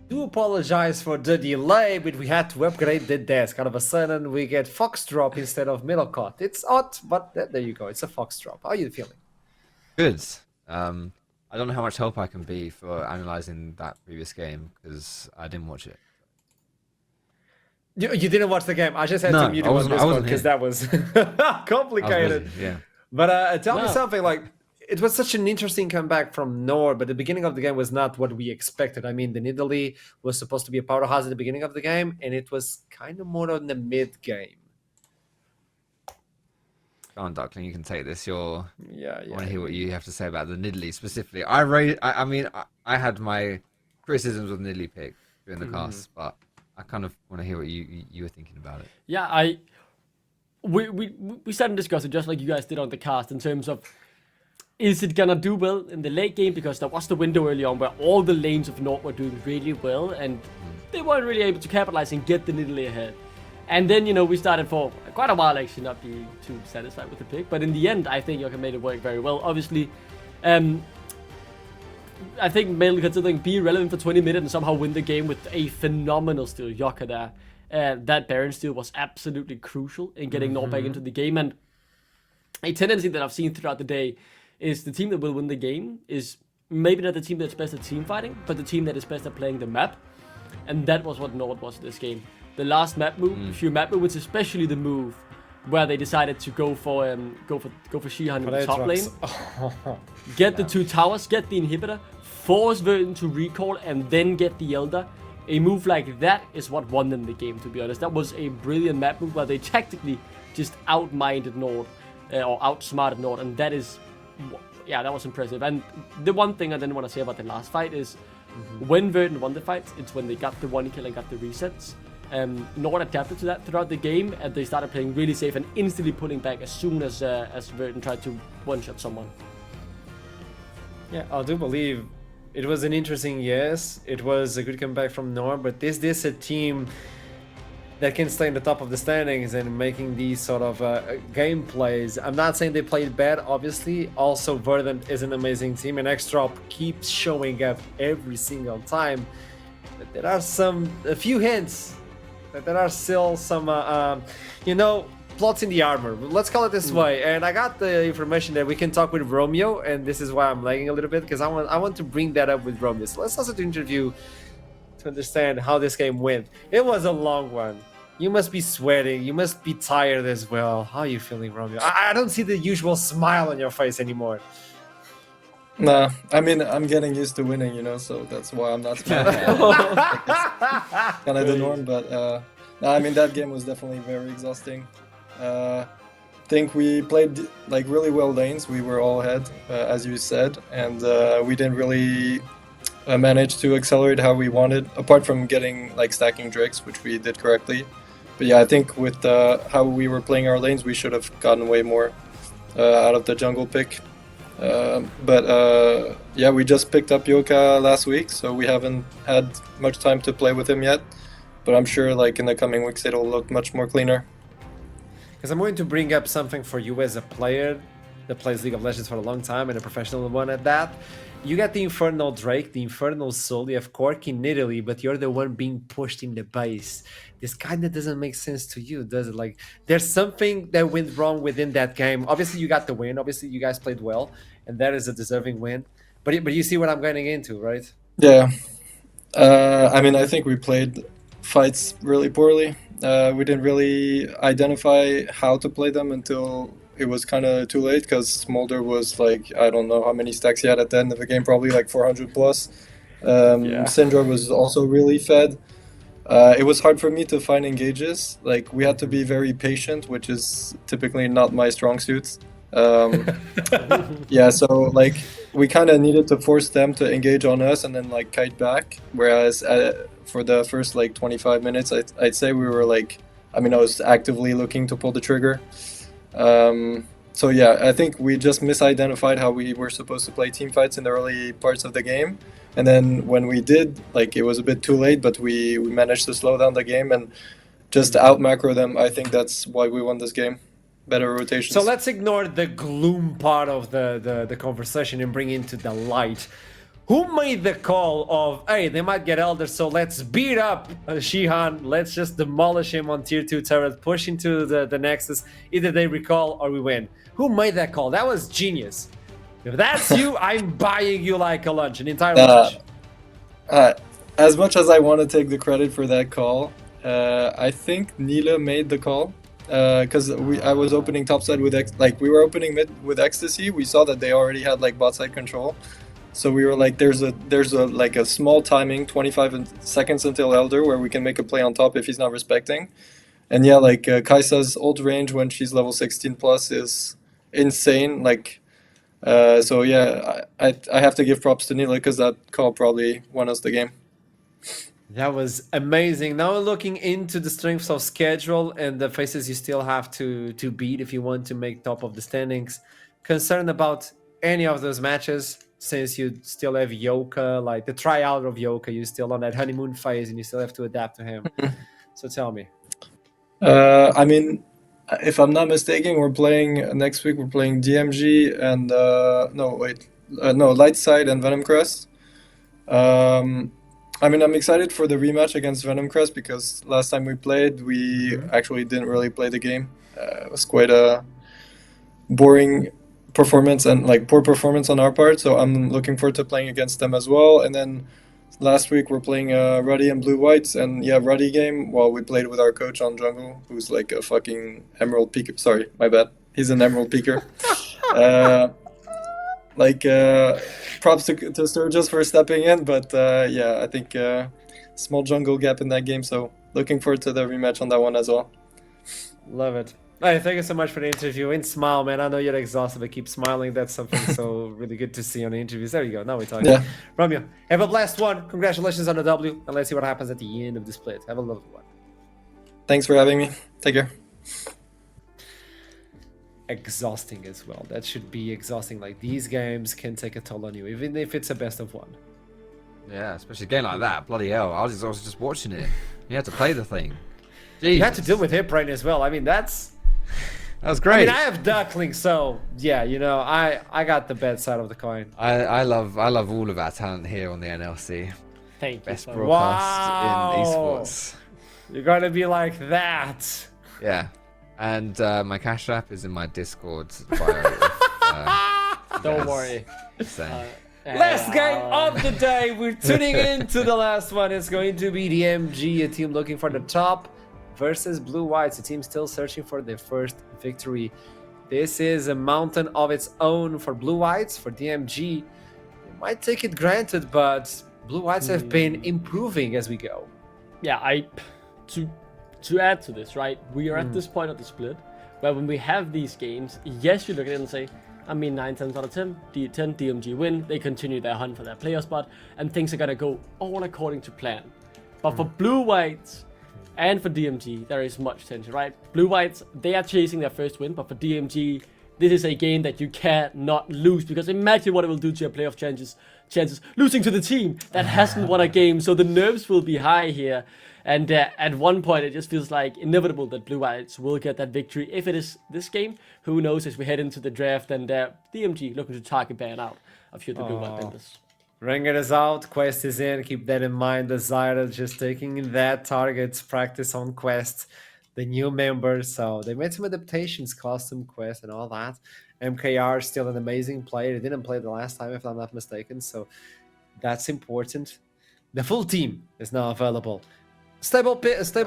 Do apologize for the delay, but we had to upgrade the desk. All of a sudden, we get Foxdrop instead of Middlecott. It's odd, but there you go. It's a Foxdrop. How are you feeling? Good. I don't know how much help I can be for analyzing that previous game because I didn't watch it. You didn't watch the game. I just had to No, mute I you on wasn't. I Discord wasn't because here. that was I was complicated. busy. Yeah. But tell me No. something like it was such an interesting comeback from Nord, but the beginning of the game was not what we expected. I mean, the Nidalee was supposed to be a powerhouse at the beginning of the game, and it was kind of more on the mid game. Go on, Duckling. You can take this. Yeah, I want to yeah. hear what you have to say about the Nidalee specifically. I mean, I had my criticisms of Nidalee pick during the cast, but I kind of want to hear what you were thinking about it. Yeah, we sat and discussed it just like you guys did on the cast in terms of is it gonna do well in the late game, because there was the window early on where all the lanes of Nord were doing really well and they weren't really able to capitalize and get the Nidalee ahead. And then, we started for quite a while actually not being too satisfied with the pick, but in the end I think Yoka made it work very well. Obviously, I think mainly considering be relevant for 20 minutes and somehow win the game with a phenomenal steal Yoka there. That Baron steal was absolutely crucial in getting Nord back into the game, and a tendency that I've seen throughout the day is the team that will win the game is maybe not the team that's best at team fighting, but the team that is best at playing the map. And that was what Nord was this game. The last map move, few map movements, especially the move where they decided to go for Shihan in the top lane, get the two towers, get the inhibitor, force Verdant to recall, and then get the Elder. A move like that is what won them the game, to be honest. That was a brilliant map move where they tactically just outminded Nord, or outsmarted Nord, and that is, yeah, that was impressive. And the one thing I didn't want to say about the last fight is when Verdant won the fight, it's when they got the one kill and got the resets. Nord adapted to that throughout the game, and they started playing really safe and instantly pulling back as soon as Verdant tried to one-shot someone. Yeah, I do believe it was an interesting yes. It was a good comeback from Nord, but is this a team that can stay in the top of the standings and making these sort of game plays? I'm not saying they played bad, obviously. Also, Verdant is an amazing team, and X-Drop keeps showing up every single time. But there are a few hints that there are still some, plots in the armor. Let's call it this way. And I got the information that we can talk with Romeo, and this is why I'm lagging a little bit, because I want to bring that up with Romeo. So let's also do interview to understand how this game went. It was a long one. You must be sweating. You must be tired as well. How are you feeling, Romeo? I don't see the usual smile on your face anymore. Nah, I mean, I'm getting used to winning, so that's why I'm not smiling. Kind of the norm, but nah, I mean, that game was definitely very exhausting. Think we played like really well lanes. We were all ahead, as you said, and we didn't really manage to accelerate how we wanted, apart from getting like stacking drakes, which we did correctly. But yeah, I think with how we were playing our lanes, we should have gotten way more out of the jungle pick. But yeah, we just picked up Yoka last week, so we haven't had much time to play with him yet. But I'm sure like in the coming weeks it'll look much more cleaner. Because I'm going to bring up something for you as a player that plays League of Legends for a long time and a professional one at that. You got the Infernal Drake, the Infernal Soul, you have Cork in Italy, but you're the one being pushed in the base. This kind of doesn't make sense to you, does it? Like, there's something that went wrong within that game. Obviously, you got the win. Obviously, you guys played well, and that is a deserving win. But you see what I'm getting into, right? Yeah. I mean, I think we played fights really poorly. We didn't really identify how to play them until it was kind of too late, because Smolder was like, I don't know how many stacks he had at the end of the game, probably like 400 plus. Syndra was also really fed. It was hard for me to find engages. Like, we had to be very patient, which is typically not my strong suit. Yeah, so like we kind of needed to force them to engage on us and then like kite back. Whereas for the first like 25 minutes, I'd say we were like, I mean, I was actively looking to pull the trigger. So yeah, I think we just misidentified how we were supposed to play team fights in the early parts of the game. And then when we did, like, it was a bit too late, but we managed to slow down the game and just out macro them. I think that's why we won this game. Better rotations. So let's ignore the gloom part of the conversation and bring into the light. Who made the call of, hey, they might get Elder, so let's beat up Shihan, let's just demolish him on tier 2 turret, push into the Nexus, either they recall or we win? Who made that call? That was genius. If that's you, I'm buying you like a lunch, an entire lunch. As much as I want to take the credit for that call, I think Nila made the call. Because I was opening topside with we were opening mid with Ecstasy. We saw that they already had like bot side control, so we were like, there's a like a small timing, 25 seconds until Elder, where we can make a play on top if he's not respecting. And yeah, like Kai'Sa's ult range when she's level 16 plus is insane. Like, so yeah, I have to give props to Nila because that call probably won us the game. That was amazing. Now looking into the strengths of schedule and the faces you still have to beat if you want to make top of the standings. Concerned about any of those matches, since you still have Yoka, like the tryout of Yoka, you're still on that honeymoon phase and you still have to adapt to him. So tell me. I mean, if I'm not mistaken, we're playing next week. We're playing DMG and Light Side and Venom Crest. I mean, I'm excited for the rematch against Venom Crest because last time we played, we actually didn't really play the game. It was quite a boring performance and like poor performance on our part. So I'm looking forward to playing against them as well. And then last week we're playing Ruddy and Blue Whites, and yeah, Ruddy game. Well, we played with our coach on jungle, who's like a fucking emerald peaker. Sorry, my bad. He's an emerald peaker. Props to Sturgis for stepping in, but yeah, I think small jungle gap in that game, so looking forward to the rematch on that one as well. Love it. Hey, thank you so much for the interview. And smile, man. I know you're exhausted, but keep smiling. That's something so really good to see on the interviews. There you go. Now we're talking. Yeah. Romeo, have a blessed one. Congratulations on the W, and let's see what happens at the end of the split. Have a lovely one. Thanks for having me. Take care. Exhausting as well. That should be exhausting. Like, these games can take a toll on you, even if it's a best of one. Yeah, especially a game like that. Bloody hell. I was just watching it. You had to play the thing. Jeez. You had to deal with hip brain as well. I mean, that was great. I mean, I have Duckling, so yeah, you know, I got the bad side of the coin. I love all of our talent here on the NLC. Thank you. Best so broadcast in esports. You're gonna be like that. Yeah. And my Cash App is in my Discord bio. Don't worry. Last game of the day. We're tuning into the last one. It's going to be DMG, a team looking for the top, versus Blue Whites, a team still searching for their first victory. This is a mountain of its own for Blue Whites. For DMG, they might take it granted, but Blue Whites have been improving as we go. Yeah, to add to this, right? We are at this point of the split where when we have these games, yes, you look at it and say, I mean, 9 times out of 10, DMG win, they continue their hunt for their player spot, and things are gonna go all according to plan. But for Blue Whites and for DMG, there is much tension, right? Blue Whites, they are chasing their first win, but for DMG, this is a game that you cannot lose, because imagine what it will do to your playoff chances losing to the team that hasn't won a game, so the nerves will be high here. And at one point, it just feels like inevitable that Blue Whites will get that victory. If it is this game, who knows as we head into the draft, and DMG looking to target ban out a few of the Blue White members. Ringer is out, Quest is in, keep that in mind. The Zyra just taking that targets practice on Quest, the new members. So they made some adaptations, custom Quest and all that. MKR still an amazing player. He didn't play the last time, if I'm not mistaken, so that's important. The full team is now available. Stable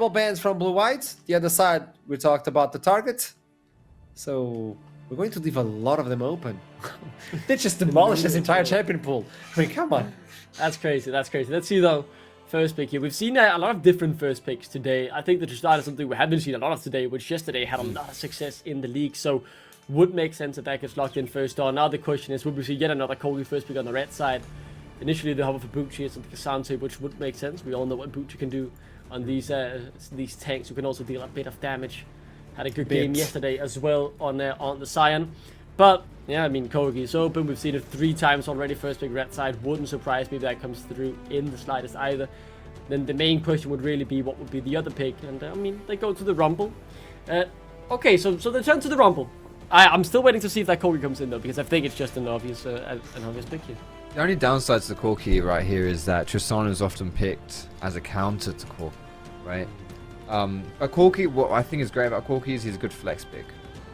bans from Blue Whites. The other side, we talked about the target. So we're going to leave a lot of them open. They just demolished this entire champion pool. I mean, come on. That's crazy. Let's see though. First pick here. We've seen a lot of different first picks today. I think that is something we haven't seen a lot of today, which yesterday had a lot of success in the league. So would make sense that gets locked in first on. Now the question is, would we see yet another Kogi first pick on the red side? Initially the hover for Bucci is something Kasante, which would make sense. We all know what Bucci can do on these tanks, who can also deal a bit of damage. Had a good game yesterday as well on the Sion. But yeah, I mean, Kogi is open. We've seen it 3 times already. First pick red side. Wouldn't surprise me if that comes through in the slightest either. Then the main question would really be what would be the other pick. And I mean, they go to the Rumble. Okay, so they turn to the Rumble. I'm still waiting to see if that Kogi comes in though, because I think it's just an obvious pick here. The only downside to the Corki right here is that Tristana is often picked as a counter to Corki, right? But Corki, what I think is great about Corki is he's a good flex pick,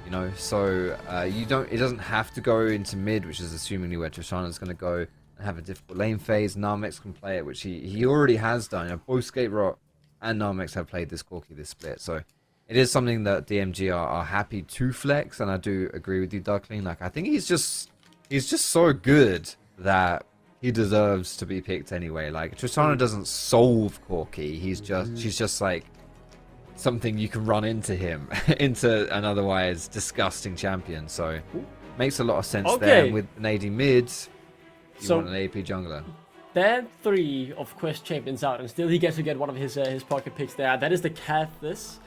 you know. So it doesn't have to go into mid, which is assumingly where Tristana is going to go and have a difficult lane phase. Narmex can play it, which he already has done. You know, both Skate Rock and Narmex have played this Corki this split, so it is something that DMG are happy to flex, and I do agree with you, Duckling. Like, I think he's just so good that he deserves to be picked anyway. Like, Tristana doesn't solve Corki. She's just like something you can run into him into an otherwise disgusting champion. So makes a lot of sense there. With an AD mid, you want an AP jungler. Then 3 of Quest champions out, and still he gets to get one of his pocket picks there. That is the Cathis.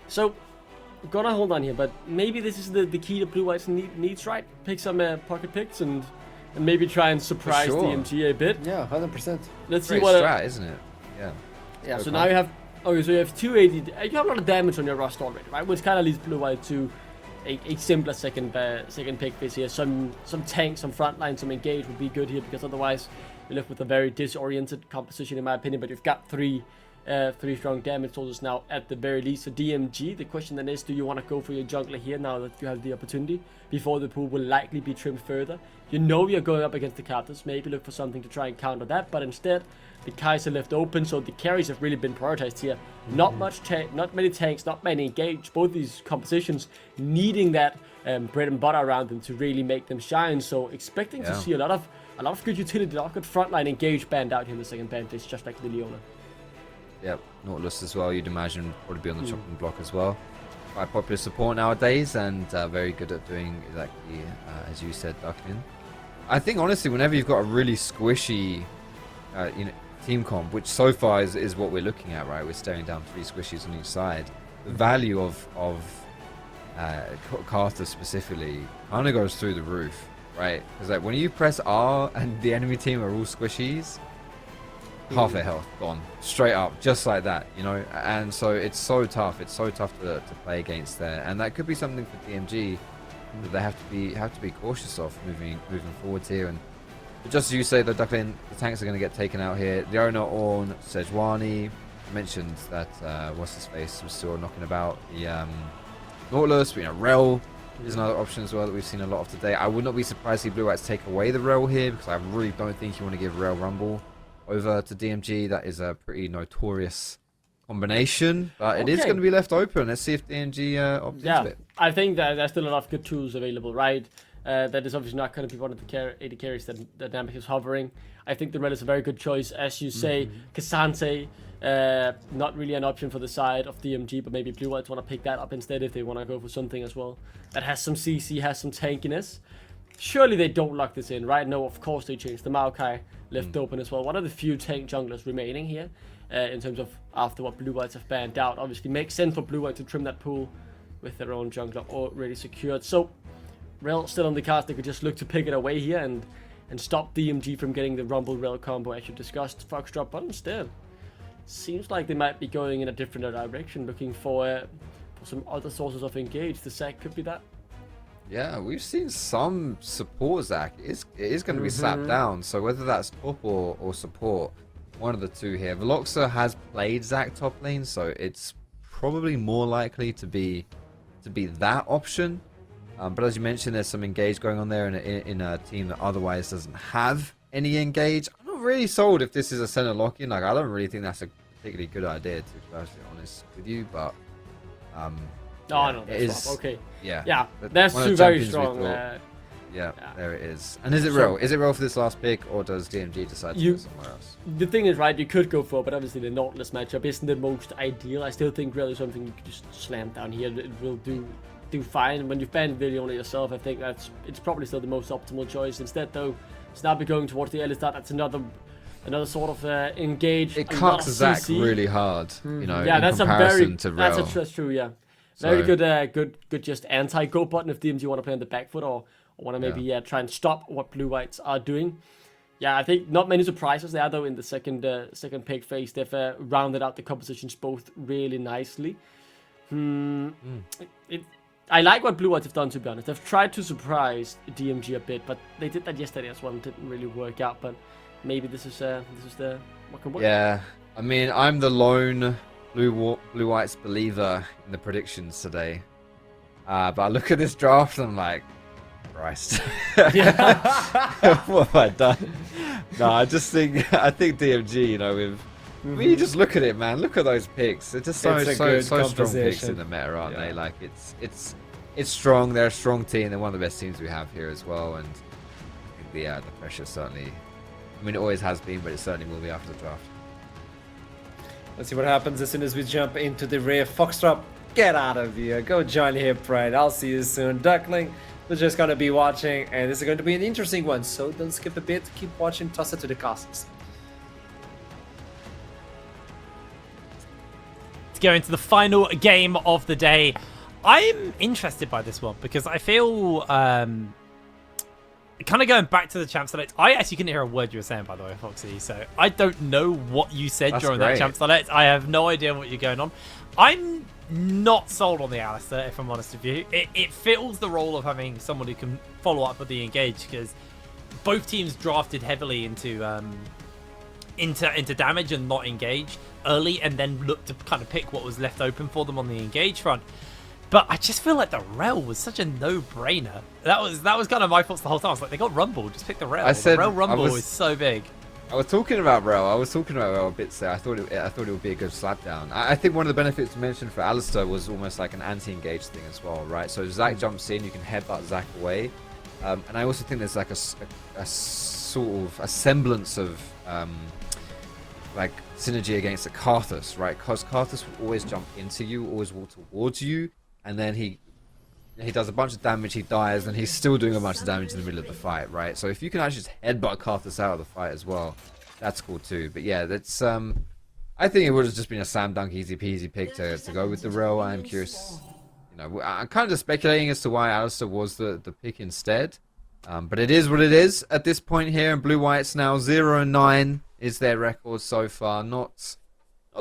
So gonna hold on here, but maybe this is the key to Blue White's needs, right? Pick some pocket picks and maybe try and surprise DMG a bit. Yeah, 100%. Let's see Great what strat, isn't it? Yeah. Yeah. So now you have so you have 2 AD. You have a lot of damage on your roster already, right? Which kind of leads Blue White to a simpler second pick this here. Some tank, some frontline, some engage would be good here, because otherwise you're left with a very disoriented composition in my opinion. But you've got 3 strong damage soldiers now at the very least. So DMG, the question then is, do you want to go for your jungler here now that you have the opportunity before the pool will likely be trimmed further? You know you're going up against the Captors, maybe look for something to try and counter that, but instead the Kaiser left open, so the carries have really been prioritized here. Not many tanks, not many engage. Both these compositions needing that bread and butter around them to really make them shine. So expecting to see a lot of good utility, a lot of good frontline engage banned out here in the second ban phase, just like the Leona. Yep, Nautilus as well, you'd imagine would probably be on the chopping block as well. Quite popular support nowadays, and very good at doing exactly as you said, Duckin. I think honestly, whenever you've got a really squishy team comp, which so far is what we're looking at, right? We're staring down 3 squishies on each side. The value of Carter specifically kind of goes through the roof, right? Because like when you press R and the enemy team are all squishies, half their health gone straight up, just like that, you know. And so it's so tough to play against there, and that could be something for DMG that they have to be cautious of moving forwards here. And just as you say though, Ducklin, the tanks are going to get taken out here. The owner on Sejuani mentioned that what's his face was still knocking about the Nautilus, but, Rel is another option as well that we've seen a lot of today. I would not be surprised if Blue Whites take away the Rel here, because I really don't think you want to give Rel Rumble over to DMG. That is a pretty notorious combination, but it is going to be left open. Let's see if DMG opts into it. I think that there's still a lot of good tools available, right? That is obviously not going to be one of the AD carries that Dynamic is hovering. I think the Red is a very good choice, as you say. Cassante, not really an option for the side of DMG, but maybe Blue Whites want to pick that up instead if they want to go for something as well that has some CC, has some tankiness. Surely they don't lock this in, right? No, of course they changed the Maokai left open as well. One of the few tank junglers remaining here in terms of after what Blue Whites have banned out. Obviously makes sense for Blue White to trim that pool with their own jungler already secured. So Rel still on the cast. They could just look to pick it away here and stop DMG from getting the Rumble Rel combo as you discussed, Foxtrot. But instead, seems like they might be going in a different direction, looking for some other sources of engage. The sack could be that. Yeah, we've seen some support Zac. It is going to be slapped down. So whether that's top or support, one of the two here. Veloxa has played Zac top lane, so it's probably more likely to be that option. But as you mentioned, there's some engage going on there in a team that otherwise doesn't have any engage. I'm not really sold if this is a center lock-in. Like, I don't really think that's a particularly good idea, to be perfectly honest with you. But no, that's okay. Yeah, that's two very strong. Yeah, there it is. And is it real? Is it real for this last pick, or does DMG decide to go somewhere else? The thing is, right, you could go for, but obviously the Nautilus matchup isn't the most ideal. I still think really something you could just slam down here. It will do fine. When you've banned Viliona yourself, I think it's probably still the most optimal choice. Instead, though, Snappi going towards the Alistar, that's another sort of engage. It cucks Zac really hard, you know. Yeah, in that's comparison to Rel. That's true. Yeah, very good just anti-go button if DMG want to play on the back foot or want to maybe try and stop what Blue Whites are doing. Yeah, I think not many surprises there though in the second pick phase. They've rounded out the compositions both really nicely. I I like what Blue Whites have done, to be honest. They've tried to surprise DMG a bit, but they did that yesterday as well and didn't really work out. But maybe this is the what can work. Yeah, I mean, I'm the lone Blue Whites believer in the predictions today. But I look at this draft and I'm like, Christ. What have I done? No, I think DMG, you know, when you just look at it, man, look at those picks. They're just so strong picks in the meta, aren't they? Like, it's strong. They're a strong team. They're one of the best teams we have here as well. And I think the pressure certainly, I mean, it always has been, but it certainly will be after the draft. Let's see what happens as soon as we jump into the rear. Foxtrot, get out of here. Go join Hip Pride. I'll see you soon. Duckling, we're just going to be watching, and this is going to be an interesting one, so don't skip a bit. Keep watching. Toss it to the castles. To go into the final game of the day, I'm interested by this one because I feel kind of going back to the champ select. I actually couldn't hear a word you were saying, by the way, Foxy. So I don't know what you said during that champ select. I have no idea what you're going on. I'm not sold on the Alistar, if I'm honest with you. It fills the role of having someone who can follow up with the engage, because both teams drafted heavily into damage and not engage early, and then looked to kind of pick what was left open for them on the engage front. But I just feel like the Rel was such a no-brainer. That was kind of my thoughts the whole time. I was like, they got Rumble, just pick the Rel. The Rel Rumble is so big. I was talking about Rel. A bit there. I thought it would be a good slapdown. I think one of the benefits mentioned for Alistar was almost like an anti-engage thing as well, right? So Zac jumps in, you can headbutt Zac away, and I also think there's like a sort of a semblance of like synergy against the Karthus, right? Because Karthus will always jump into you, always walk towards you, and then he does a bunch of damage, he dies, and he's still doing a bunch of damage in the middle of the fight, right? So if you can actually just headbutt Karthus out of the fight as well, that's cool too. But yeah, that's I think it would have just been a slam dunk, easy peasy pick to go with the Rel. I'm curious, you know, I'm kind of just speculating as to why Alistar was the pick instead. But it is what it is at this point here, and Blue Whites now 0-9 is their record so far. Not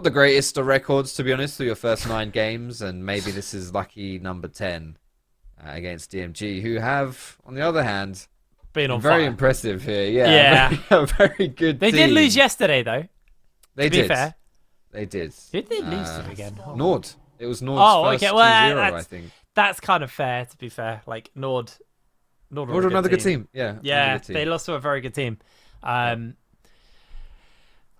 the greatest of records, to be honest, through your first 9 games, and maybe this is lucky number 10 against DMG, who have, on the other hand, been on very fire. Impressive here. Yeah. Very good They team. did lose yesterday, though. They to did. be fair. They did. Did they lose them again? Nord. It was Nord's first 2-0, I think. That's kind of fair, to be fair. Like, Nord Nord another good team. Yeah. Yeah, they lost to a very good team.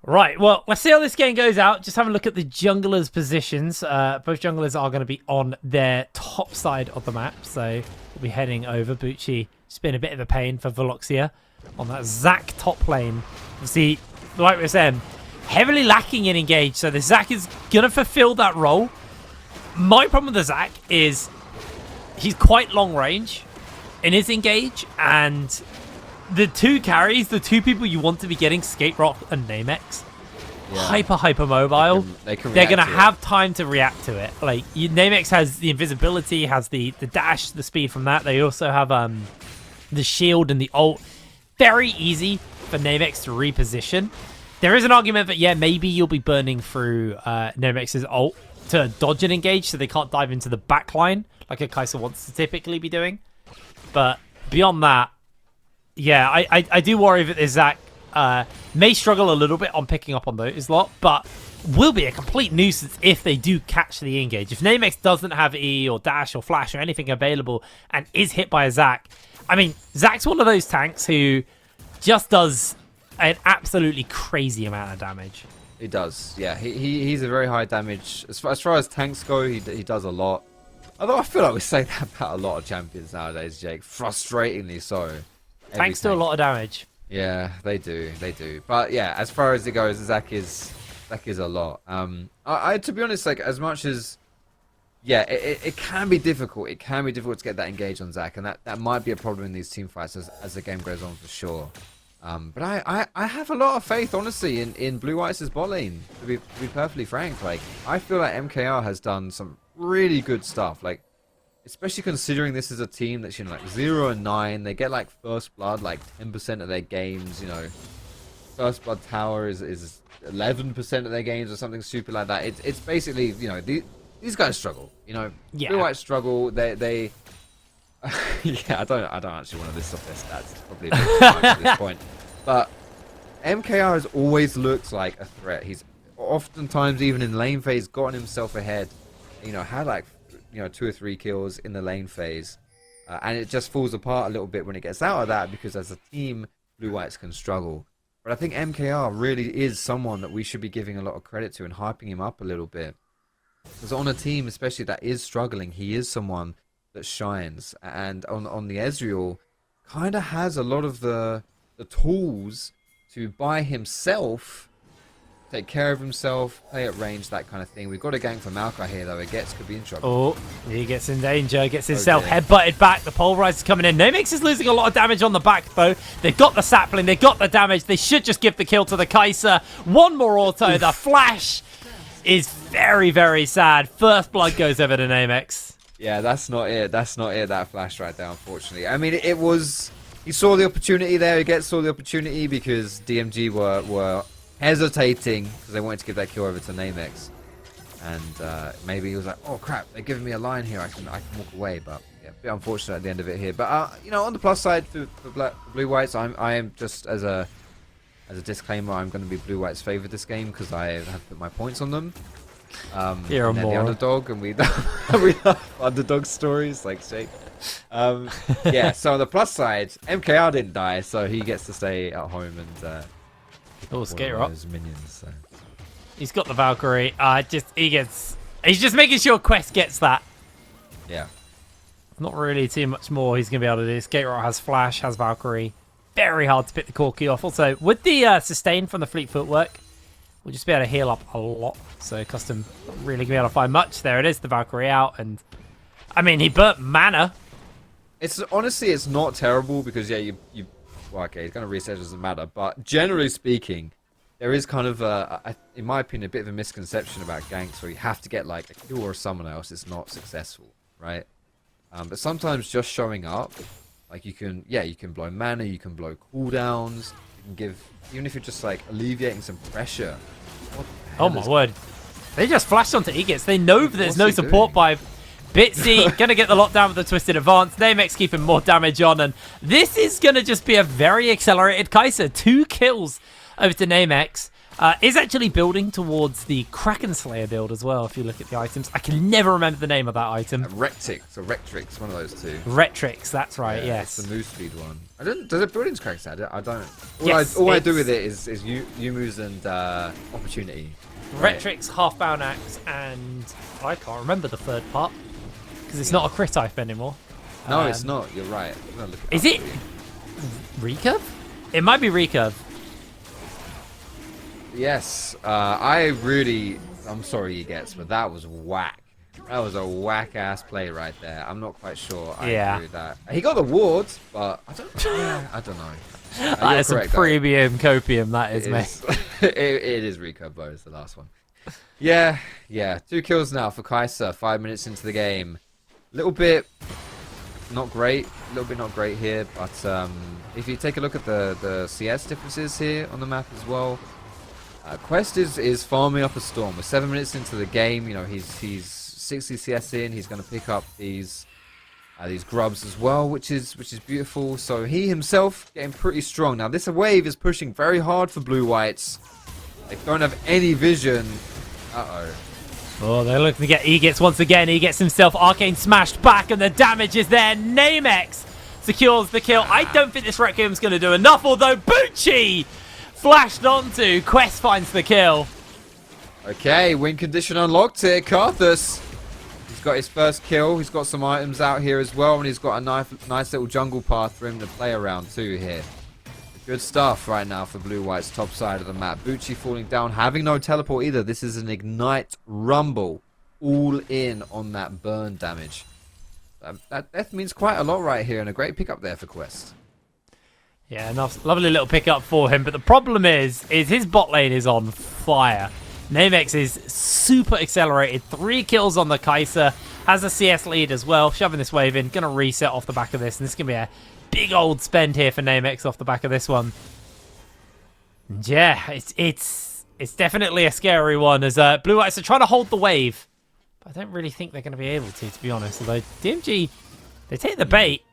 Right, well, let's see how this game goes out. Just have a look at the junglers' positions. Both junglers are going to be on their top side of the map, so we'll be heading over. Bucci, it's been a bit of a pain for Veloxia on that Zac top lane. You see, like we were saying, heavily lacking in engage, so the Zac is going to fulfill that role. My problem with the Zac is he's quite long range in his engage, and the two carries, the two people you want to be getting, Skate Rock and Namex, hyper mobile. They're going to have time to react to it. Like, Namex has the invisibility, has the dash, the speed from that. They also have the shield and the ult. Very easy for Namex to reposition. There is an argument that, yeah, maybe you'll be burning through Namex's ult to dodge and engage, so they can't dive into the back line like a Kai'Sa wants to typically be doing. But beyond that, yeah, I do worry that Zac may struggle a little bit on picking up on those lot, but will be a complete nuisance if they do catch the engage. If Namex doesn't have E or dash or flash or anything available and is hit by a Zac, I mean, Zac's one of those tanks who just does an absolutely crazy amount of damage. He does, yeah. He's a very high damage. As far as tanks go, he does a lot. Although I feel like we say that about a lot of champions nowadays, Jake. Frustratingly so. Tanks do a lot of damage. Yeah, they do. But yeah, as far as it goes, Zac is a lot. I to be honest, like, as much as, yeah, it can be difficult. It can be difficult to get that engaged on Zac, and that might be a problem in these team fights as the game goes on, for sure. But I have a lot of faith, honestly, in Blue White's bot lane, to be perfectly frank. Like, I feel like MKR has done some really good stuff. Like, especially considering this is a team that's, you know, like 0-9. They get like first blood like 10% of their games. You know, first blood tower is 11% of their games or something stupid like that. It's basically, you know, these guys struggle. You know, Yeah. Blue White struggle. They yeah, I don't actually want to list off their stats. It's probably a bit too much at this point. But MKR has always looked like a threat. He's oftentimes, even in lane phase, gotten himself ahead. You know, had like 2 or 3 kills in the lane phase, and it just falls apart a little bit when it gets out of that, because as a team, Blue Whites can struggle. But I think MKR really is someone that we should be giving a lot of credit to and hyping him up a little bit. Because on a team, especially that is struggling, he is someone that shines. And on the Ezreal, kind of has a lot of the tools to by himself take care of himself, play at range, that kind of thing. We've got a gank for Maokai here, though. Gets could be in trouble. Oh, he gets in danger, gets himself dear. headbutted back. The Pulverize is coming in. Namex is losing a lot of damage on the back, though. They've got the sapling, they've got the damage. They should just give the kill to the Kai'Sa. One more auto. The flash is very, very sad. First blood goes over to Namex. Yeah, that's not it. That's not it, that flash right there, unfortunately. I mean, it was... He saw the opportunity there. He saw the opportunity because DMG were hesitating because they wanted to give that kill over to Namex. And maybe he was like, oh, crap, they're giving me a line here. I can walk away. But, yeah, a bit unfortunate at the end of it here. But, on the plus side for Blue Whites, I am just as a disclaimer, I'm going to be Blue White's favourite this game because I have put my points on them. You're a the moron. underdog, and we love underdog stories like Shake. Yeah, so on the plus side, MKR didn't die, so he gets to stay at home and Oh, Skater up. his minions. So. He's got the Valkyrie. He's just making sure Quest gets that. Yeah. Not really too much more he's going to be able to do. Skater has Flash, has Valkyrie. Very hard to pick the Corki off. Also, with the sustain from the Fleet Footwork, we'll just be able to heal up a lot. So Custom not really going to be able to find much. There it is, the Valkyrie out. And I mean, he burnt mana. It's honestly, it's not terrible because, yeah, well, okay, it's going to reset, doesn't matter. But generally speaking, there is kind of, in my opinion, a bit of a misconception about ganks where you have to get like a kill or someone else. It's not successful, right? But sometimes just showing up, like you can blow mana, you can blow cooldowns, you can give, even if you're just like alleviating some pressure. What the hell Oh my is- word. They just flashed onto Egis. They know that there's What's no he support doing? by Bitsy. Gonna get the lockdown with the Twisted Advance. Namex keeping more damage on. And this is gonna just be a very accelerated Kai'Sa. 2 kills over to Namex. Is actually building towards the Kraken Slayer build as well, if you look at the items. I can never remember the name of that item. Rectix or Rectrix, one of those two. Retrix, that's right, Yeah, yes. it's the move speed one. Does it build into Craig's? I don't. All, Yes, I do it's- with it is Yumu's and opportunity. Retrix, Half-Bound Axe, and I can't remember the third part. Because it's not a crit type anymore. No, it's not. You're right. I'm gonna look Is up it for Recurve? It might be Recurve. you. Yes. I'm sorry, he gets, but that was whack. That was a whack ass play right there. I'm not quite sure. I Yeah. agree with that. He got the wards, but I don't know. That is some correct, though. premium copium, that is, It mate. is, it is recurve bonus, the last one. Yeah. 2 kills now for Kai'Sa, 5 minutes into the game. Little bit not great, here, but if you take a look at the CS differences here on the map as well, Quest is farming up a storm. We're 7 minutes into the game, he's 60 CS in, he's going to pick up these grubs as well, which is beautiful. So he himself getting pretty strong. Now this wave is pushing very hard for Blue Whites. They don't have any vision. Uh-oh. Oh, they're looking to get Egits once again. He gets himself arcane smashed back, and the damage is there. Namex secures the kill. I don't think this Requiem's going to do enough, although Bucci flashed onto. Quest finds the kill. Okay, win condition unlocked here. Karthus. He's got his first kill. He's got some items out here as well, and he's got a nice little jungle path for him to play around too here. Good stuff right now for Blue White's top side of the map. Bucci falling down, having no teleport either. This is an Ignite Rumble. All in on that burn damage. That death means quite a lot right here, and a great pickup there for Quest. Yeah, enough, lovely little pickup for him. But the problem is his bot lane is on fire. Namex is super accelerated. 3 kills on the Kai'Sa. Has a CS lead as well. Shoving this wave in. Going to reset off the back of this. And this is going to be a big old spend here for Namex off the back of this one. And yeah, it's definitely a scary one as Blue Whites are trying to hold the wave. But I don't really think they're going to be able to be honest. Although DMG, they take the bait.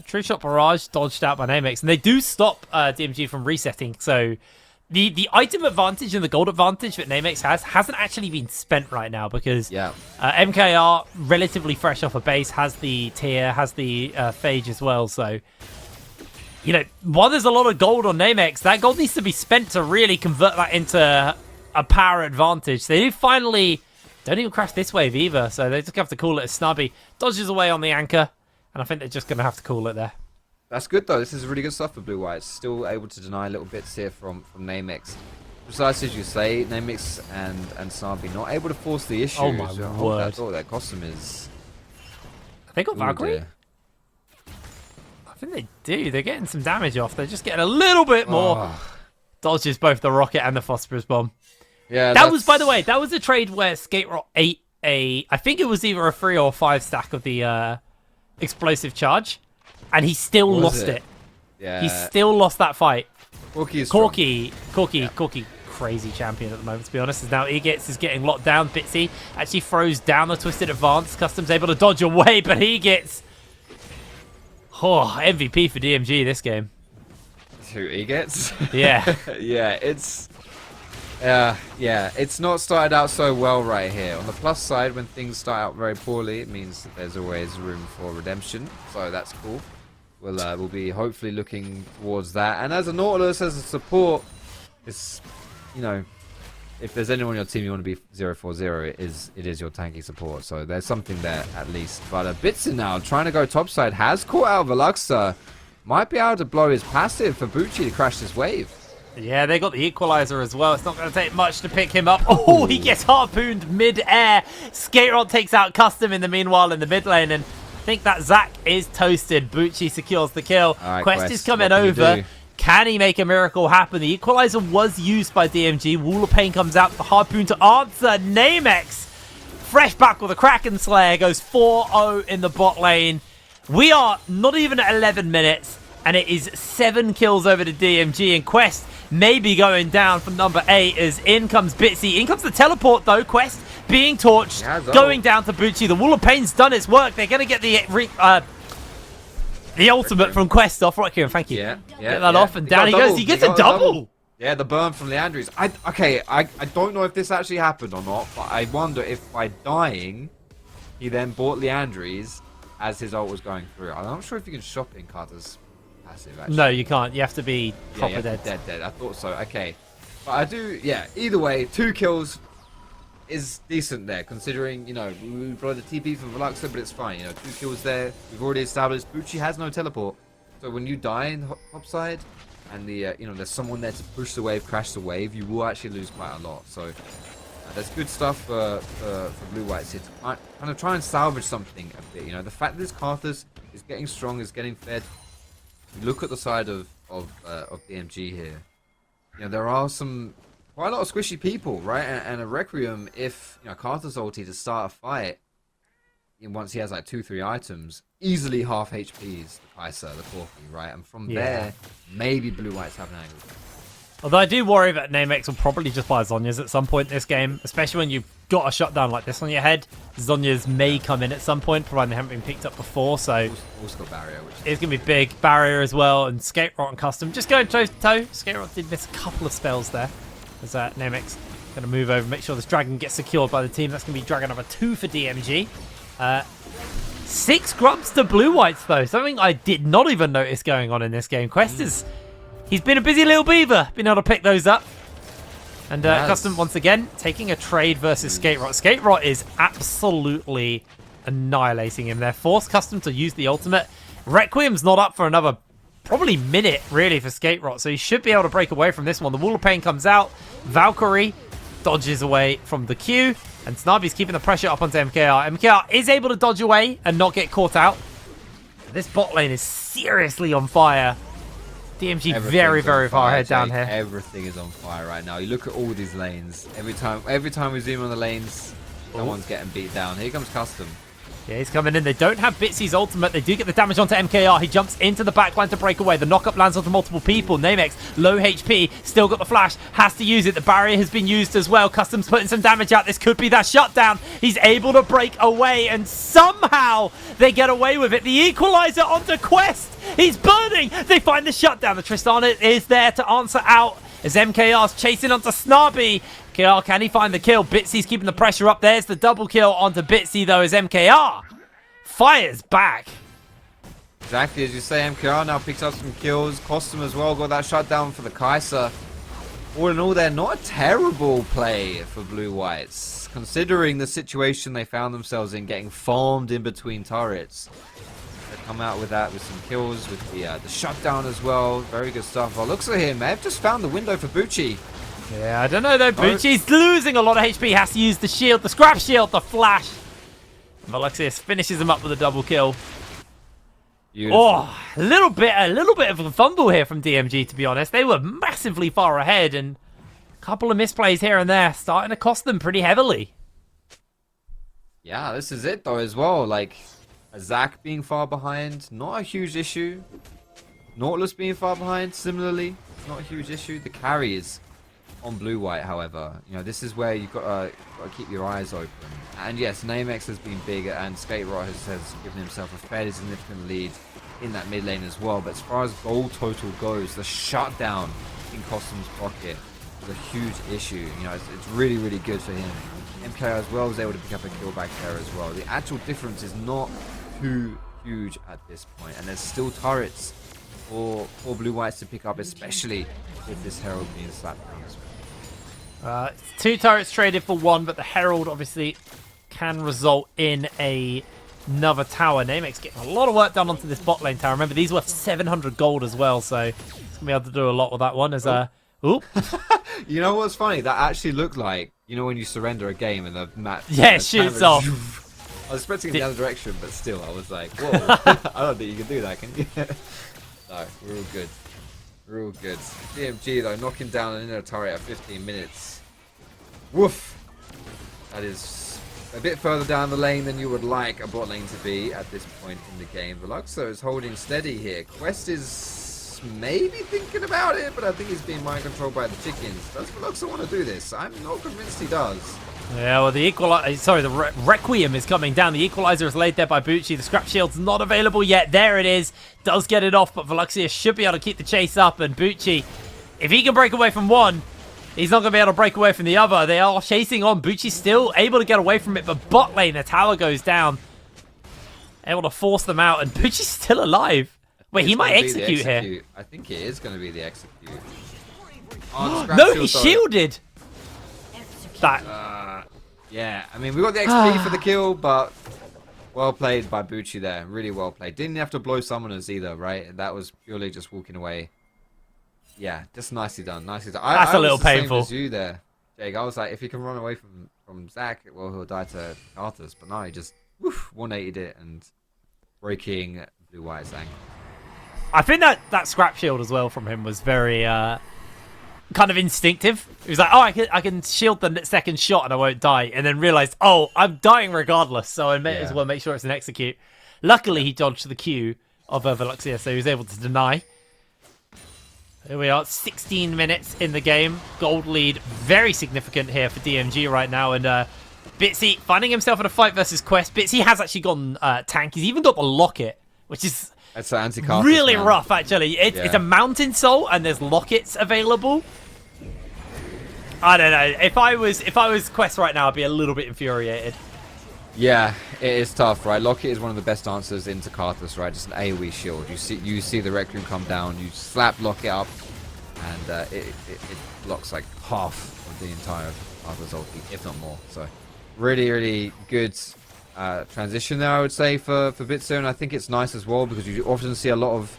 True Shot Barrage dodged out by Namex, and they do stop DMG from resetting. So the item advantage and the gold advantage that Namex hasn't actually been spent right now because MKR, relatively fresh off a base, has the tier, has the phage as well. So, you know, while there's a lot of gold on Namex, that gold needs to be spent to really convert that into a power advantage. They do finally don't even crash this wave either, so they just have to call it a snubby. Dodges away on the anchor, and I think they're just going to have to call it there. That's good though. This is really good stuff for Blue Whites. Still able to deny little bits here from Namex. Precisely as you say, Namex and Snarby not able to force the issue. Oh my word! That thought their costume is. They got Valkyrie. I think they do. They're getting some damage off. They're just getting a little bit more. Dodges both the rocket and the phosphorus bomb. Yeah, that was, by the way, that was a trade where Skate Rock ate I think it was either a 3 or 5 stack of the explosive charge, and he still lost it. Yeah, he still lost that fight. Corky, crazy champion at the moment, to be honest. As now Egets is getting locked down. Bitsy actually throws down the Twisted Advance. Custom's able to dodge away, but he gets MVP for DMG this game. Who Egets? Yeah. It's not started out so well right here. On the plus side, when things start out very poorly, it means that there's always room for redemption. So that's cool. We'll be hopefully looking towards that. And as a Nautilus, as a support, it's, you know, if there's anyone on your team you want to be 0-4-0, it is your tanky support. So there's something there at least. But Bitsin now trying to go topside, has caught out Veluxa. Might be able to blow his passive for Bucci to crash this wave. Yeah, they got the equalizer as well. It's not going to take much to pick him up. Oh, he gets harpooned mid-air. Skaterod takes out Custom in the meanwhile in the mid lane, and I think that Zac is toasted. Bucci secures the kill. Right, Quest is coming over. Can he make a miracle happen? The equalizer was used by DMG. Wall of Pain comes out. The harpoon to answer. Namex, fresh back with a Kraken Slayer, goes 4-0 in the bot lane. We are not even at 11 minutes, and it is 7 kills over to DMG, and Quest may be going down for number 8 as in comes Bitsy. In comes the teleport though. Quest being torched, going down to Bucci. The Wall of Pain's done its work. They're going to get the ultimate from Quest off. Right, Kieran, thank you. Get that off, and down he goes. He gets a double. Yeah, the burn from Leandri's. I don't know if this actually happened or not, but I wonder if by dying, he then bought Leandri's as his ult was going through. I'm not sure if you can shop in Carter's passive, actually. No, you can't. You have to be proper dead. Dead. I thought so. Okay. But I do, either way, 2 kills is decent there, considering, you know, we blow the TP for Veluxa, but it's fine. You know, 2 kills there. We've already established Bucci has no teleport. So when you die in topside, and you know, there's someone there to push the wave, crash the wave, you will actually lose quite a lot. So there's good stuff for Blue Whites here to kind of try and salvage something a bit. You know, the fact that this Karthus is getting strong, is getting fed. You look at the side of DMG here. You know, there are quite a lot of squishy people, right? And a Requiem, if, you know, Karthus ulti to start a fight, once he has like 2-3 items, easily half HPs the Kaiser, the Corky, right? And from there, maybe Blue Whites have an angle. Although I do worry that Namex will probably just buy Zhonya's at some point in this game, especially when you've got a shutdown like this on your head. Zhonya's may come in at some point, provided they haven't been picked up before, so also got Barrier, which it's going to be big. Barrier as well, and Skate Rock and Custom just going toe to toe. Skate Rock did miss a couple of spells there. As Namex going to move over, make sure this dragon gets secured by the team. That's going to be dragon number 2 for DMG. 6 grubs to Blue Whites though, something I did not even notice going on in this game. Quest is... He's been a busy little beaver, been able to pick those up. And Custom, once again, taking a trade versus Skate Rot. Skate Rot is absolutely annihilating him. They're forced Custom to use the ultimate. Requiem's not up for another probably minute, really, for Skate Rot, so he should be able to break away from this one. The Wall of Pain comes out. Valkyrie dodges away from the Q, and Snarby's keeping the pressure up onto MKR. MKR is able to dodge away and not get caught out. This bot lane is seriously on fire. DMG very far ahead down here. Everything is on fire right now. You look at all these lanes. Every time we zoom on the lanes, someone's getting beat down. Here comes Custom. Yeah, he's coming in. They don't have Bitsy's ultimate. They do get the damage onto MKR. He jumps into the backline to break away. The knockup lands onto multiple people. Namex, low HP, still got the flash, has to use it. The barrier has been used as well. Custom's putting some damage out. This could be that shutdown. He's able to break away, and somehow they get away with it. The equalizer onto Quest. He's burning. They find the shutdown. The Tristana is there to answer out as MKR's chasing onto Snarby. MKR, can he find the kill? Bitsy's keeping the pressure up. There's the double kill onto Bitsy, though, as MKR fires back. Exactly, as you say, MKR now picks up some kills. Costum as well, got that shutdown for the Kaiser. All in all, they're not a terrible play for Blue Whites, considering the situation they found themselves in, getting farmed in between turrets. They come out with that, with some kills, with the shutdown as well. Very good stuff. Well, looks like him, they've just found the window for Bucci. Yeah, I don't know though. Bucci's losing a lot of HP. Has to use the shield, the scrap shield, the flash. Valexius finishes him up with a double kill. Beautiful. Oh, a little bit of a fumble here from DMG, to be honest. They were massively far ahead, and a couple of misplays here and there starting to cost them pretty heavily. Yeah, this is it though as well. Like, Zach being far behind, not a huge issue. Nautilus being far behind, similarly, not a huge issue. The carries on Blue White, however, you know, this is where you've got to keep your eyes open. And yes, Namex has been big, and Skaterot has given himself a fairly significant lead in that mid lane as well. But as far as goal total goes, the shutdown in Costum's pocket was a huge issue. You know, it's really, really good for him. MK as well was able to pick up a kill back there as well. The actual difference is not too huge at this point, and there's still turrets for Blue Whites to pick up, especially with this Herald being slapped down as well. 2 turrets traded for 1, but the Herald obviously can result in another tower. Namex getting a lot of work done onto this bot lane tower. Remember, these worth 700 gold as well, so he's going to be able to do a lot with that one. As oop. You know what's funny? That actually looked like, you know, when you surrender a game and the map... Yeah, it shoots off. I was expecting the other direction, but still, I was like, whoa, I don't think you can do that, can you? No, we're all good. We're all good. DMG, though, knocking down an inner turret at 15 minutes. Woof! That is a bit further down the lane than you would like a bot lane to be at this point in the game. Veluxo is holding steady here. Quest is maybe thinking about it, but I think he's being mind controlled by the chickens. Does Veluxo want to do this? I'm not convinced he does. Yeah, well, the Requiem is coming down. The equalizer is laid there by Bucci. The scrap shield's not available yet. There it is. Does get it off, but Veluxia should be able to keep the chase up. And Bucci, if he can break away from one, he's not going to be able to break away from the other. They are chasing on. Bucci's still able to get away from it, but bot lane, the tower goes down. Able to force them out, and Bucci's still alive. Wait, he might execute here. I think it is going to be the execute. No, he shielded. That. Yeah, I mean, we got the XP for the kill, but well played by Bucci there. Really well played. Didn't have to blow summoners either, right? That was purely just walking away. Yeah, just nicely done. Nicely done. That's a little painful. Same as you there, Jake. I was like, if he can run away from Zach, well, he'll die to Arthas. But no, he just 180'd it and breaking Blue White's ankle. I think that scrap shield as well from him was very kind of instinctive. He was like, oh, I can shield the second shot and I won't die. And then realized, oh, I'm dying regardless. So I may as well make sure it's an execute. Luckily, he dodged the Q of Veluxia, so he was able to deny. Here we are, 16 minutes in the game. Gold lead, very significant here for DMG right now. And Bitsy finding himself in a fight versus Quest. Bitsy has actually gone tank. He's even got the locket, which is that's an anti-Carthus, really rough, actually. It's a mountain soul, and there's lockets available. I don't know. If I was Quest right now, I'd be a little bit infuriated. Yeah, it is tough, right? Locket is one of the best answers into Carthus, right? Just an AoE shield. You see the Requiem come down, you slap Locket up, and it blocks like half of the entire Carthus ulti, if not more. So, really, really good transition there, I would say, for Bitsu, and I think it's nice as well because you often see a lot of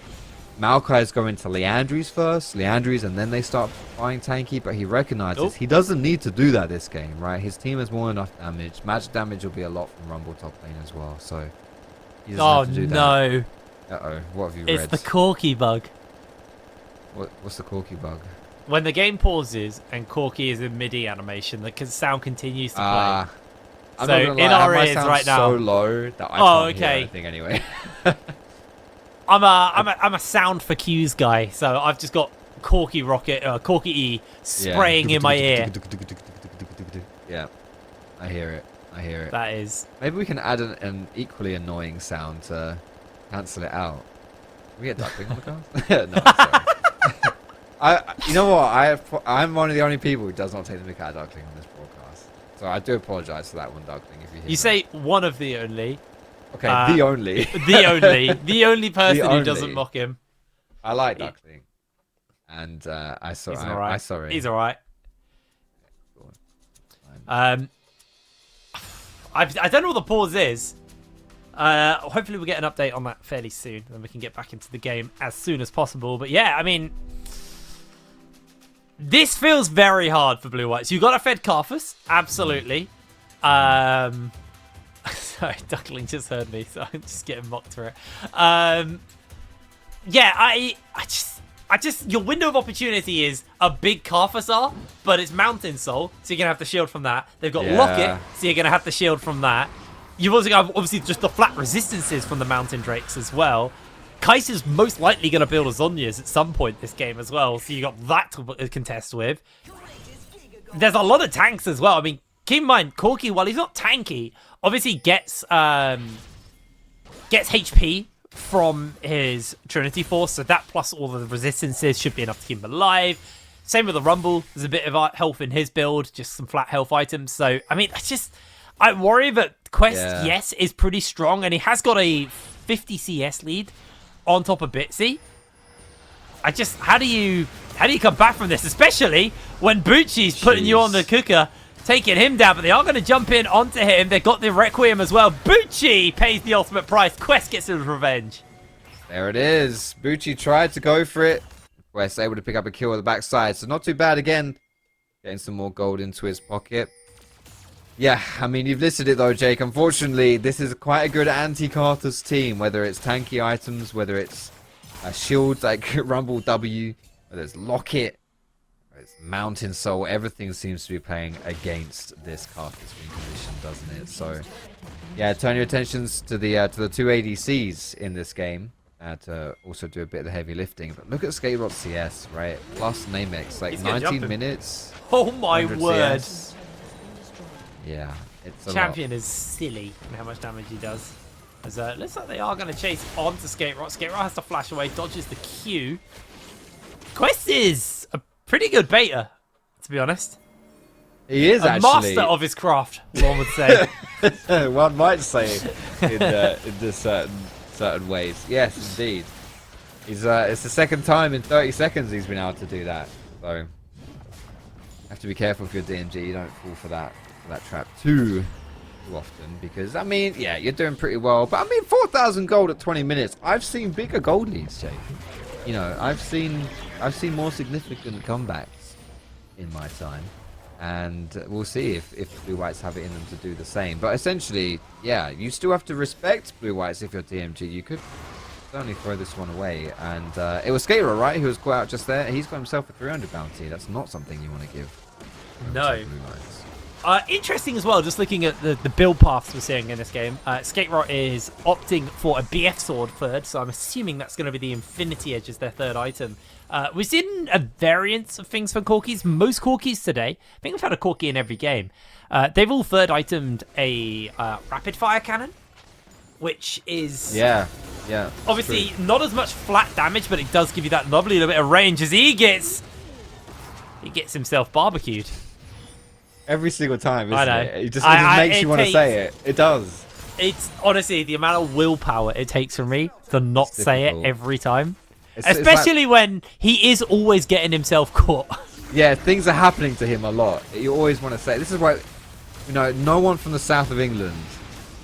Maokai's go into Leandries first, and then they start buying tanky, but he recognizes he doesn't need to do that this game, right? His team has more than enough damage. Magic damage will be a lot from Rumble top lane as well, so he doesn't have to do that. No. Uh-oh, what have you read? It's the Corki bug. What's the Corki bug? When the game pauses and Corki is in MIDI animation, the sound continues to play. I'm So not gonna in lie, our my ears sound's right now. so low that I Oh, can't hear okay. anything anyway. I'm a sound for cues guy, so I've just got Corky E spraying in my ear. Yeah, I hear it. I hear it. That is. Maybe we can add an equally annoying sound to cancel it out. Can we get duckling on the cast? No, I'm sorry. You know what? I'm one of the only people who does not take the mick out of duckling on this broadcast. So I do apologise for that one, duckling. If you hear You that. say one of the only. Okay, the only. The only person The who doesn't only. mock him. I like duckling, and I saw. He's alright. I saw it. He's alright. Fine. I don't know what the pause is. Hopefully we'll get an update on that fairly soon, and we can get back into the game as soon as possible. But yeah, I mean, this feels very hard for Blue Whites. You got a Fed Carthus, absolutely. Sorry, Duckling just heard me, so I'm just getting mocked for it. Yeah, I just, your window of opportunity is a big Carthusar, but it's Mountain Soul, so you're going to have to shield from that. They've got Yeah. Locket, so you're going to have to shield from that. You've also got, obviously, just the flat resistances from the Mountain Drakes as well. Kaiser's most likely going to build a Zhonya's at some point this game as well, so you got that to contest with. There's a lot of tanks as well. I mean, keep in mind, Corky, while he's not tanky, obviously gets HP from his Trinity Force, so that plus all the resistances should be enough to keep him alive. Same with the Rumble. There's a bit of health in his build, just some flat health items. So, I mean, I worry that Quest, yes, is pretty strong, and he has got a 50 CS lead on top of Bitsy. How do you come back from this, especially when Bucci's putting you on the cooker, taking him down, but they are going to jump in onto him. They've got the Requiem as well. Bucci pays the ultimate price. Quest gets his revenge. There it is. Bucci tried to go for it. Quest able to pick up a kill at the backside, so not too bad again. Getting some more gold into his pocket. Yeah, I mean, you've listed it though, Jake. Unfortunately, this is quite a good anti-Carthus team, whether it's tanky items, whether it's shields like Rumble W, whether it's Locket, whether it's Mountain Soul. Everything seems to be playing against this Carthus wing position, doesn't it? So, yeah, turn your attentions to the two ADCs in this game. To also do a bit of the heavy lifting. But look at Skaterot CS, right? Plus Namex, like 19 minutes. Oh my 100 word. CS. Yeah, it's a Champion is silly in how much damage he does. As looks like they are going to chase onto Skaterot. Skaterot has to flash away, dodges the Q. Quest is a pretty good beta, to be honest. He is a actually master of his craft, one would say. one might say in certain ways. Yes, indeed. He's it's the second time in 30 seconds he's been able to do that. So you have to be careful if you're DMG. You don't fall for that trap too often, because I mean, yeah, you're doing pretty well. But I mean, 4,000 gold at 20 minutes. I've seen bigger gold leads, Jake. You know, I've seen more significant comebacks in my time. And we'll see if Blue Whites have it in them to do the same. But essentially, yeah, you still have to respect Blue Whites if you're DMG. You could certainly throw this one away. And it was Skater, right, who was caught out just there. He's got himself a 300 bounty. That's not something you want to give. No. Blue Whites. Interesting as well, just looking at the build paths we're seeing in this game. Skaterot is opting for a BF sword third, so I'm assuming that's going to be the Infinity Edge as their third item. We've seen a variance of things for Corkies. Most Corkies today, I think we've had a Corki in every game. They've all third itemed a rapid fire cannon, which is obviously not as much flat damage, but it does give you that lovely little bit of range as he gets himself barbecued. Every single time, isn't it? It just makes you want to say it. It does. It's honestly the amount of willpower it takes from me to not say it every time. Especially when he is always getting himself caught. Yeah, things are happening to him a lot. You always want to say, this is why, you know, no one from the south of England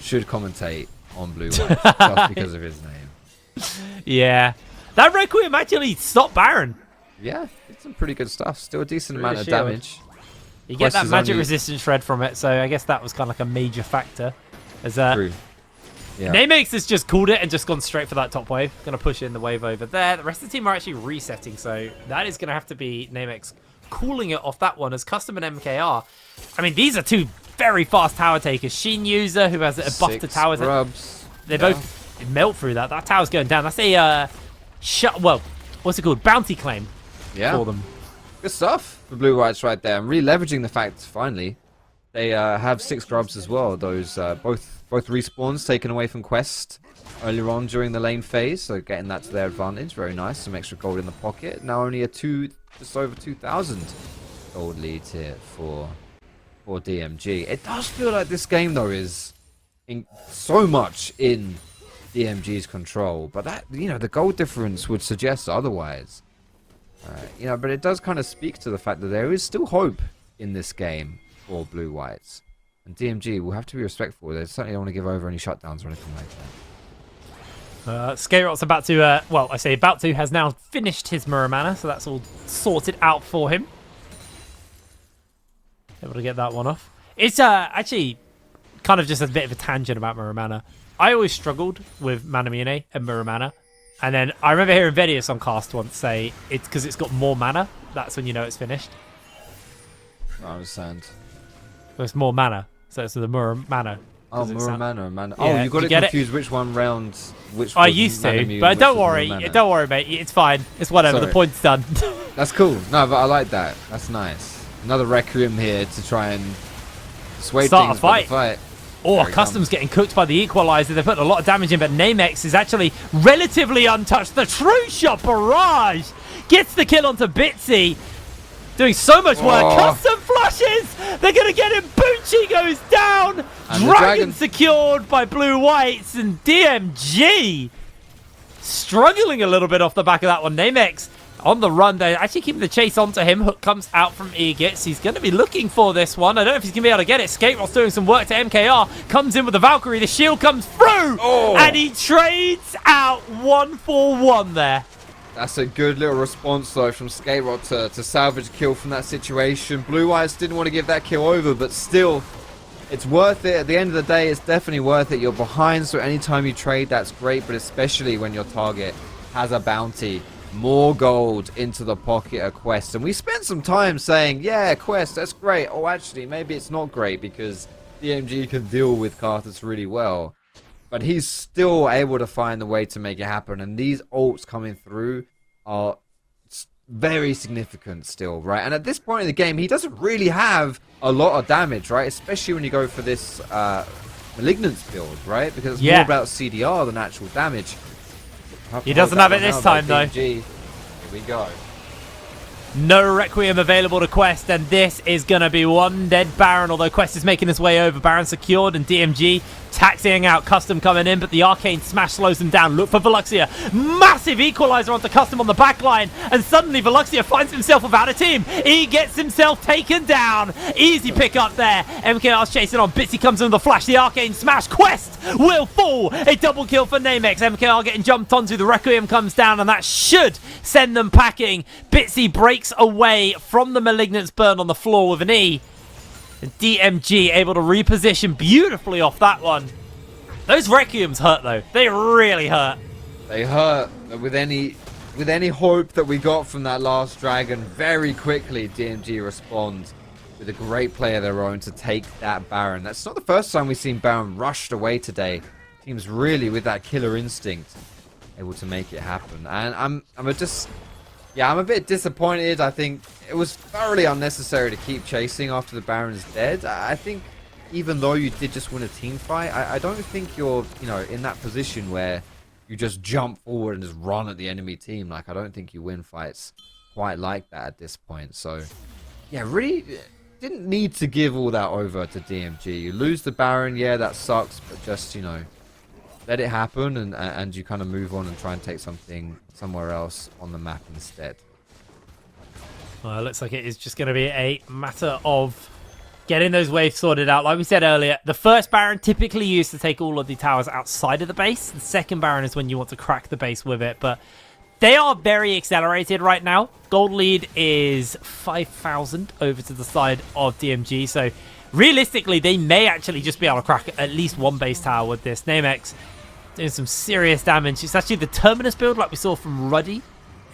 should commentate on Blue White just because of his name. Yeah. That Requiem actually stopped Baron. Yeah, it's some pretty good stuff. Still a decent amount of shield. damage. You get that magic resistance shred from it, so I guess that was kind of like a major factor. As True. Yeah. Namex has just called it and just gone straight for that top wave. Going to push in the wave over there. The rest of the team are actually resetting, so that is going to have to be Namex cooling it off that one as Custom and MKR. I mean, these are two very fast tower takers. Sheen user who has a buff to towers. Scrubs. They both melt through that. That tower's going down. That's a well, what's it called? Bounty claim for them. Good stuff for Blue Whites right there. I'm really leveraging the fact finally they have 6 grubs as well. Those both respawns taken away from Quest earlier on during the lane phase, so getting that to their advantage. Very nice. Some extra gold in the pocket. Now only a just over 2,000 gold lead here for DMG. It does feel like this game though is so much in DMG's control, but that, you know, the gold difference would suggest otherwise. You know, but it does kind of speak to the fact that there is still hope in this game for Blue Whites, and DMG will have to be respectful. They certainly don't want to give over any shutdowns or anything like that. Skerot's about to, well, I say about to, has now finished his Mirror Mana, so that's all sorted out for him. Able to get that one off. It's actually kind of just a bit of a tangent about Mirror Mana. I always struggled with Mana Mune and Mirror Mana. And then I remember hearing Vedius on cast once say it's because it's got more mana. That's when you know it's finished. I understand. Well, it's more mana, so it's the Mirror Mana. Oh, Mirror Mana. Yeah, Oh, you got you it get confused which one round. Which I used to, but don't worry, mate. It's fine. It's whatever. Sorry. The point's done. That's cool. No, but I like that. That's nice. Another Requiem here to try and sway Start things a fight. for the fight. Oh, Custom's getting cooked by the Equalizer. They're putting a lot of damage in, but Namex is actually relatively untouched. The True Shot Barrage gets the kill onto Bitsy. Doing so much work. Custom flushes. They're going to get him. Bucci goes down. And Dragon secured by Blue Whites, and DMG struggling a little bit off the back of that one. Namex on the run. They're actually keeping the chase onto him. Hook comes out from Egitz. He's going to be looking for this one. I don't know if he's going to be able to get it. Skaterot's doing some work to MKR. Comes in with the Valkyrie. The shield comes through. And he trades out 1-for-1 there. That's a good little response, though, from Skaterot to salvage a kill from that situation. Blue Whites didn't want to give that kill over, but still, it's worth it. At the end of the day, it's definitely worth it. You're behind, so anytime you trade, that's great, but especially when your target has a bounty. More gold into the pocket of Quest. And we spent some time saying, yeah, Quest, that's great. Oh, actually, maybe it's not great because DMG can deal with Karthus really well. But he's still able to find the way to make it happen. And these ults coming through are very significant still, right? And at this point in the game, he doesn't really have a lot of damage, right? Especially when you go for this Malignance build, right? Because it's more about CDR than actual damage. He doesn't have it this time, though. Here we go. No Requiem available to Quest, and this is going to be one dead Baron, although Quest is making his way over. Baron secured, and DMG taxiing out. Custom coming in, but the Arcane Smash slows them down. Look for Veluxia. Massive Equalizer onto Custom on the back line, and suddenly Veluxia finds himself without a team. He gets himself taken down. Easy pick up there. MKR's chasing on. Bitsy comes in with the flash. The Arcane Smash. Quest will fall. A double kill for Namex. MKR getting jumped onto. The Requiem comes down, and that should send them packing. Bitsy breaks away from the Malignance burn on the floor with an E. And DMG able to reposition beautifully off that one. Those Requiems hurt, though. They really hurt. They hurt. With any hope that we got from that last dragon, very quickly DMG responds with a great play of their own to take that Baron. That's not the first time we've seen Baron rushed away today. Teams really with that killer instinct able to make it happen. And I'm a bit disappointed. I think it was thoroughly unnecessary to keep chasing after the Baron's dead. I think even though you did just win a team fight, I don't think you're, in that position where you just jump forward and just run at the enemy team. Like, I don't think you win fights quite like that at this point. So, yeah, really didn't need to give all that over to DMG. You lose the Baron, yeah, that sucks, but just, let it happen and you kind of move on and try and take something somewhere else on the map instead. Well, it looks like it is just going to be a matter of getting those waves sorted out. Like we said earlier, the first Baron typically used to take all of the towers outside of the base. The second Baron is when you want to crack the base with it, but they are very accelerated right now. Gold lead is 5,000 over to the side of DMG, so realistically, they may actually just be able to crack at least one base tower with this. Namex doing some serious damage. It's actually the Terminus build like we saw from Ruddy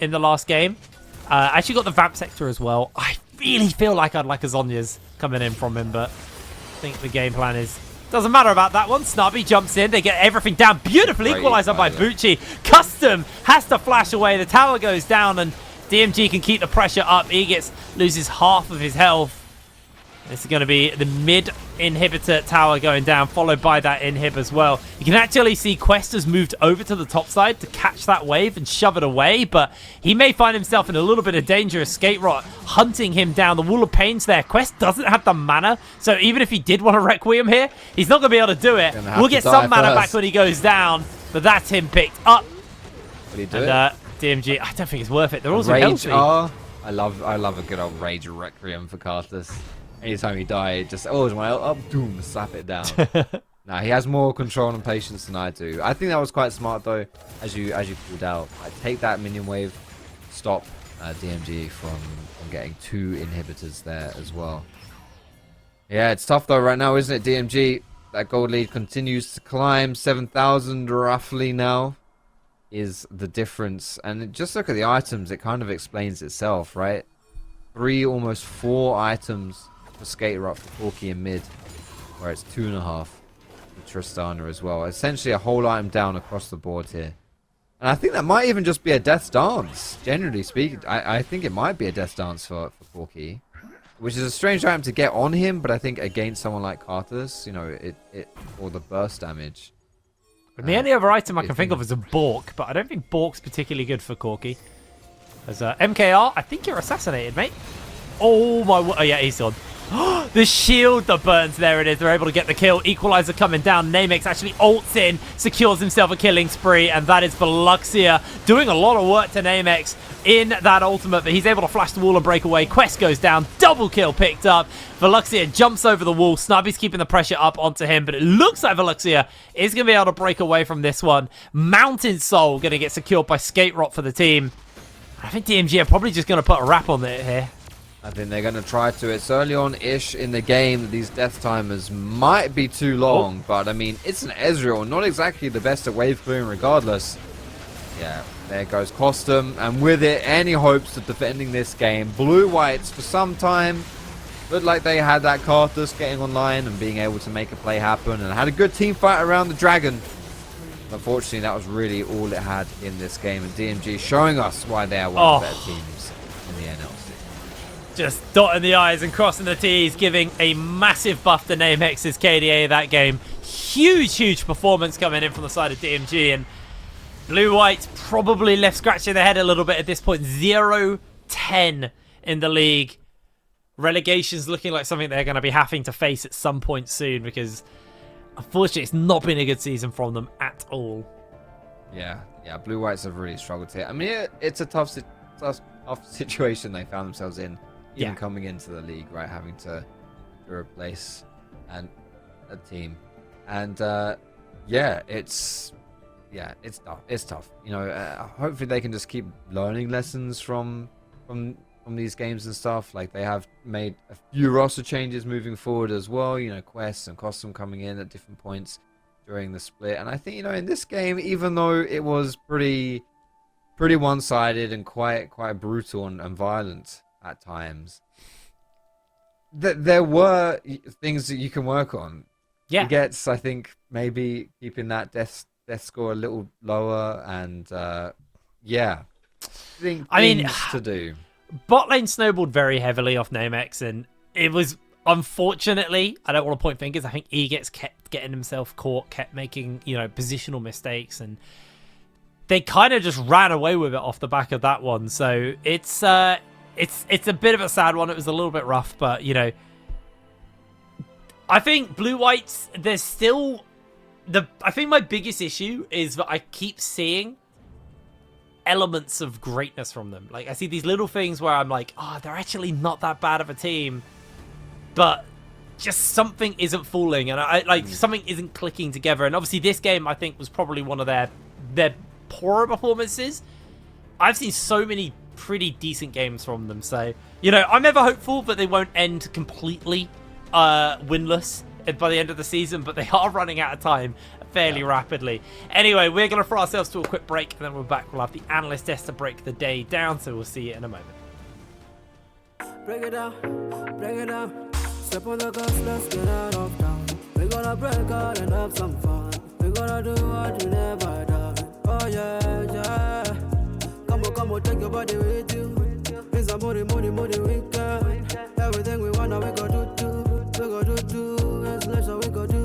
in the last game. I actually got the Vamp Sector as well. I really feel like I'd like a Zonya's coming in from him, but think the game plan is. Doesn't matter about that one. Snubby jumps in. They get everything down beautifully. Great Equalizer by pilot. Bucci. Custom has to flash away. The tower goes down, and DMG can keep the pressure up. Egis loses half of his health. This is going to be the mid inhibitor tower going down, followed by that inhib as well. You can actually see Quest has moved over to the top side to catch that wave and shove it away, but he may find himself in a little bit of danger as Skate Rot hunting him down. The Wall of Pain's there. Quest doesn't have the mana, so even if he did want to Requiem here, he's not going to be able to do it. We'll get some mana back when he goes down, but that's him picked up. Will he do And it? DMG, I don't think it's worth it. They're also Rage. healthy. Oh, I love a good old Rage Requiem for Carthus. Anytime he died, just my up, doom, slap it down. Nah, he has more control and patience than I do. I think that was quite smart though, as you pulled out. Take that minion wave, stop DMG from getting 2 inhibitors there as well. Yeah, it's tough though right now, isn't it? DMG, that gold lead continues to climb. 7,000 roughly now is the difference. And just look at the items; it kind of explains itself, right? 3, almost 4 items for Skate Rot for Corky in mid, where it's 2.5 for Tristana as well. Essentially a whole item down across the board here. And I think that might even just be a Death's Dance, generally speaking. I think it might be a Death's Dance for Corky, which is a strange item to get on him, but I think against someone like Carthus, you know, it or the burst damage. And the only other item I can think of is a Bork, but I don't think Bork's particularly good for Corky. As MKR, I think you're assassinated, mate. Oh my! Oh yeah, he's on. The shield that burns. There it is. They're able to get the kill. Equalizer coming down. Namex actually ults in, secures himself a killing spree, and that is Veluxia doing a lot of work to Namex in that ultimate, but he's able to flash the wall and break away. Quest goes down. Double kill picked up. Veluxia jumps over the wall. Snubby's keeping the pressure up onto him, but it looks like Veluxia is going to be able to break away from this one. Mountain Soul going to get secured by Skate Rot for the team. I think DMG are probably just going to put a wrap on it here. I think they're going to try to. It's early on-ish in the game. These death timers might be too long, but I mean, it's an Ezreal. Not exactly the best at wave clearing regardless. Yeah, there goes Costum. And with it, any hopes of defending this game. Blue-Whites, for some time, looked like they had that Carthus getting online and being able to make a play happen. And had a good team fight around the Dragon. Unfortunately, that was really all it had in this game. And DMG showing us why they are one of the better teams in the NLC. Just dotting the I's and crossing the T's, giving a massive buff to Namex's KDA that game. Huge performance coming in from the side of DMG. And Blue-White's probably left scratching their head a little bit at this point. 0-10 in the league. Relegation's looking like something they're going to be having to face at some point soon, because unfortunately it's not been a good season from them at all. Yeah, Blue-Whites have really struggled here. I mean, it's a tough situation they found themselves in. Even coming into the league, right, having to replace a team, and it's tough. It's tough. You know, hopefully they can just keep learning lessons from these games and stuff. Like, they have made a few roster changes moving forward as well. You know, quests and custom coming in at different points during the split, and I think, you know, in this game, even though it was pretty one-sided and quite brutal and violent at times, there were things that you can work on. Yeah. It gets, I think, maybe keeping that death score a little lower, and things to do. Bot lane snowballed very heavily off Namex, and it was, unfortunately, I don't want to point fingers, I think Egis kept getting himself caught, kept making, you know, positional mistakes, and they kind of just ran away with it off the back of that one. So it's a bit of a sad one. It was a little bit rough, but, you know, I think Blue-Whites, there's still I think my biggest issue is that I keep seeing elements of greatness from them. Like, I see these little things where I'm like, they're actually not that bad of a team, but just something isn't falling, and something isn't clicking together. And obviously this game, I think, was probably one of their poorer performances. I've seen so many pretty decent games from them, so, you know, I'm ever hopeful that they won't end completely winless by the end of the season, but they are running out of time fairly rapidly. Anyway, we're going to throw ourselves to a quick break, and then we're back. We'll have the analyst desk to break the day down, so we'll see you in a moment. Break it down, Step on the gas, let's get out of town. We gonna break out and have some fun. We gonna do what we never done. Oh yeah, yeah. Come on, take your body with you. It's a money weekend. Everything we wanna, we go do. We go do. It's leisure, we go do.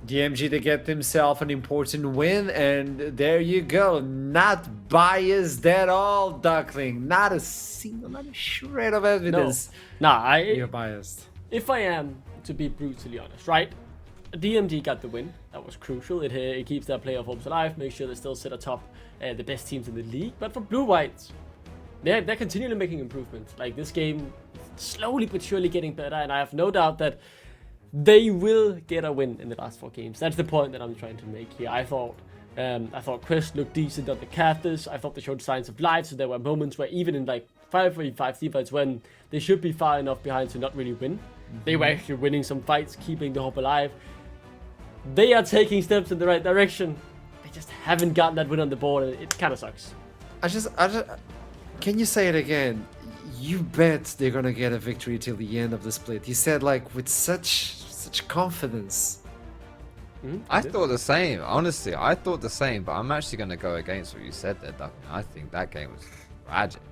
DMG to get himself an important win, and there you go. Not biased at all, Duckling. Not a shred of evidence. Nah, You're biased. if I am to be brutally honest, right? DMG got the win. That was crucial. It keeps their playoff hopes alive, makes sure they still sit atop the best teams in the league. But for Blue Whites, they're continually making improvements. Like, this game slowly but surely getting better, and I have no doubt that they will get a win in the last 4 games. That's the point that I'm trying to make here. I thought Quest looked decent on the cactus. I thought they showed signs of life, so there were moments where even in like 5v5 teamfights when they should be far enough behind to not really win, they were actually winning some fights, keeping the hope alive. They are taking steps in the right direction. They just haven't gotten that win on the board, and it kind of sucks. I just, can you say it again? You bet they're gonna get a victory till the end of the split. You said like with such confidence. I thought the same. Honestly, I thought the same, but I'm actually going to go against what you said there, Duck. I think that game was tragic.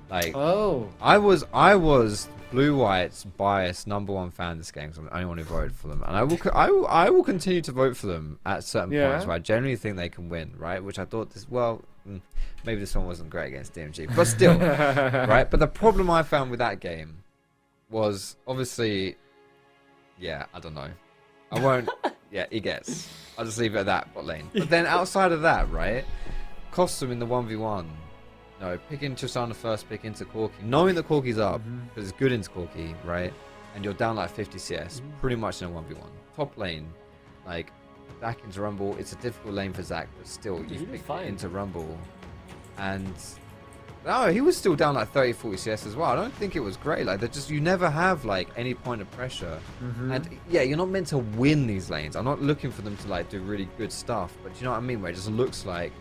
Like, I was Blue White's biased #1 fan of this game, because I'm the only one who voted for them, and I will continue to vote for them at certain points where I genuinely think they can win, right? Which I thought maybe this one wasn't great against DMG, but still, right? But the problem I found with that game was obviously, I don't know. I won't. He gets. I'll just leave it at that, bot lane. But then outside of that, right? Costum in the 1v1 No, picking Tristana first, pick into Corki, knowing that Corki's up, because it's good into Corki, right? And you're down like 50 CS, pretty much in a 1v1. Top lane, like, Zac into Rumble, it's a difficult lane for Zac, but still, you pick into Rumble. And, no, he was still down like 30, 40 CS as well. I don't think it was great. Like, you never have, like, any point of pressure. And, yeah, you're not meant to win these lanes. I'm not looking for them to, like, do really good stuff. But you know what I mean? Where it just looks like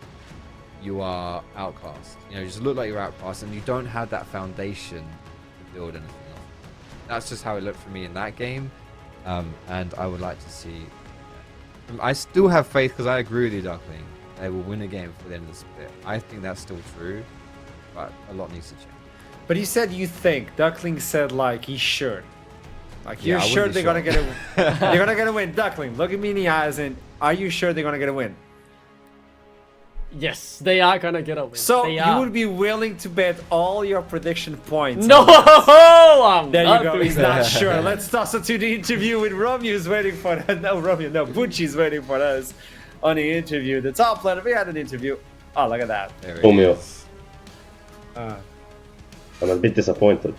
you are outclassed. You know, you just look like you're outclassed and you don't have that foundation to build anything on. That's just how it looked for me in that game. And I would like to see... I still have faith, because I agree with you, Duckling. They will win a game for the end of the split. I think that's still true, but a lot needs to change. But you said you think. Duckling said like he's sure. Like Yeah, you're I sure wouldn't be they're gonna get a they're gonna get a win. Duckling, look at me in the eyes and are you sure they're gonna get a win? Yes, they are gonna get a win. So they you are. would be willing to bet all your prediction points. No, on I'm there not you go. doing He's that. not sure. Let's toss it to the interview with Romeo is waiting for us. No, Romeo, no, Bucci's waiting for us on the interview. The top player. We had an interview. Oh, look at that. There it Romeo. is. I'm a bit disappointed.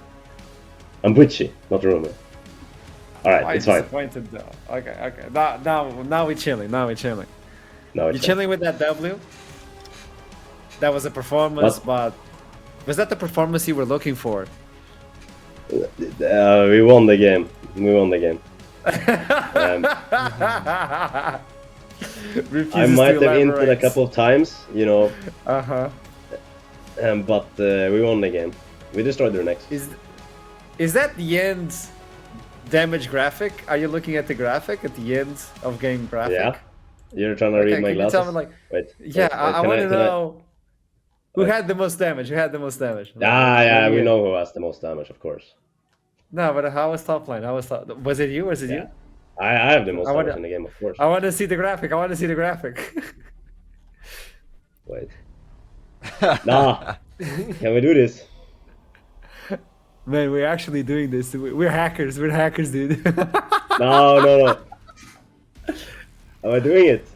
I'm Bucci, not Romeo. Alright, Why it's fine. disappointed though? Okay. Now we're chilling. No, You're it's fine. chilling with that W? That was a performance, but was that the performance you were looking for? We won the game. I might have hinted a couple of times, you know, but we won the game. We destroyed their necks. Is that the end damage graphic? Are you looking at the graphic at the end of game graphic? Yeah. You're trying to read my can you glasses? tell me, like, Wait. Yeah, I can want to can know who had the most damage. Who had the most damage? Yeah, we know who has the most damage, of course. No, but how was top line? Was it you? Was it you? I have the most damage in the game, of course. I want to see the graphic. Wait. Nah. Can we do this? Man, we're actually doing this. We're hackers. We're hackers, dude. No. Am I doing it?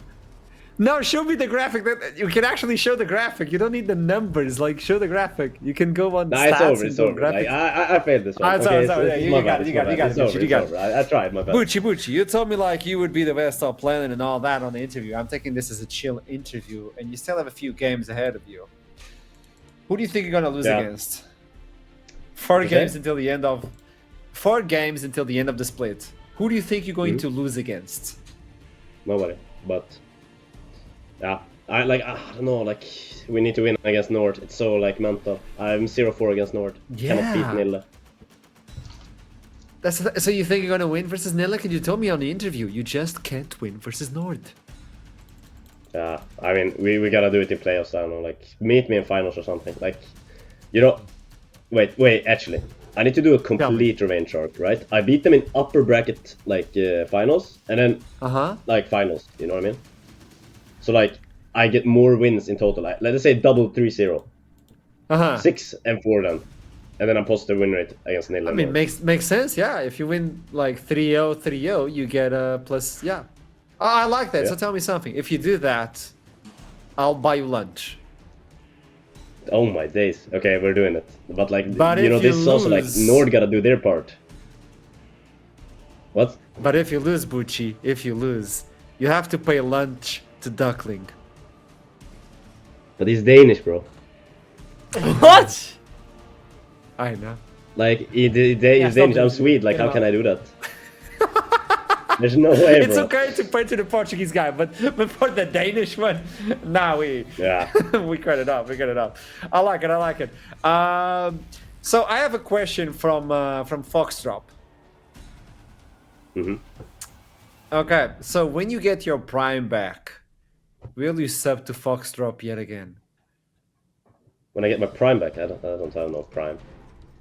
No, show me the graphic. You can actually show the graphic. You don't need the numbers. Like, show the graphic. You can go on Nah, stats it's and over. go Like, graphics. I failed this one. Ah, it's over, yeah, it's you my got bad, it, it's you my got it, bad. you got it. It's over. I tried my best. Bucci, you told me like you would be the best top player and all that on the interview. I'm taking this as a chill interview, and you still have a few games ahead of you. Who do you think you're gonna lose against? 4 games until the end of the split. Who do you think you're going to lose against? Nobody. But yeah, I don't know. Like, we need to win against Nord. It's so like mental. I'm 0-4 against Nord. Cannot beat Nille. So you think you're gonna win versus Nilek? And you told me on the interview you just can't win versus Nord. Yeah, I mean, we gotta do it in playoffs. I don't know, like, meet me in finals or something. Like, you know, wait. Actually, I need to do a complete revenge arc, right? I beat them in upper bracket like finals, and then like finals. You know what I mean? So like, I get more wins in total. Like, let's say double 3-0, 6 and 4 then, and then I'm positive win rate against Nille. I mean, makes sense. Yeah, if you win like 3-0, 3-0, you get a plus. Yeah, I like that. Yeah. So tell me something. If you do that, I'll buy you lunch. Oh my days. Okay, we're doing it. But like, But you know, if you this is also like lose- Nord gotta do their part. What? But if you lose, Bucci, you have to pay lunch to Duckling. But he's Danish, bro. What? I know. Like, he's Danish, I'm Swede. Like, how can I do that? There's no way, bro. It's okay to pay to the Portuguese guy, but for the Danish one, we cut it off. I like it. So I have a question from Foxdrop. Okay, so when you get your Prime back, will you sub to Foxdrop yet again? When I get my Prime back, I don't have no Prime.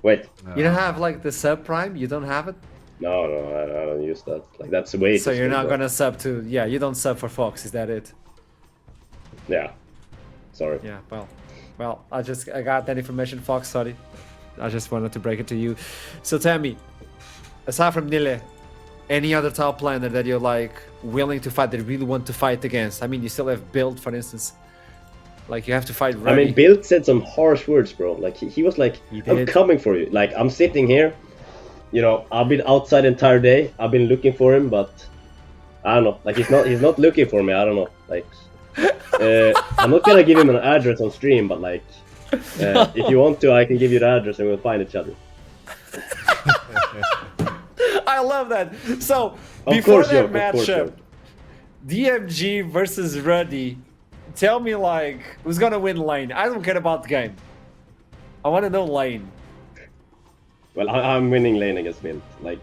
Wait. You don't have like the sub Prime? You don't have it? No, I don't use that. Like, that's way So too you're slow, not bro. gonna sub to... Yeah, you don't sub for Fox, is that it? Yeah. Sorry. Yeah, well, I got that information, Fox, sorry. I just wanted to break it to you. So tell me, aside from Nille, any other top laner that you're like willing to fight, that you really want to fight against? I mean, you still have Build, for instance. Like you have to fight I ready. mean, Bill said some harsh words, bro. Like he was like, He "I'm did. coming for you." Like I'm sitting here, you know, I've been outside the entire day. I've been looking for him, but I don't know. Like he's not looking for me. I don't know. Like I'm not gonna give him an address on stream, but like if you want to, I can give you the address and we'll find each other. I love that. So Of before course, that Joe, of course, matchup, Joe. DMG versus Ruddy. Tell me like who's gonna win lane? I don't care about the game. I want to know lane. Well, I'm winning lane against Mint. Like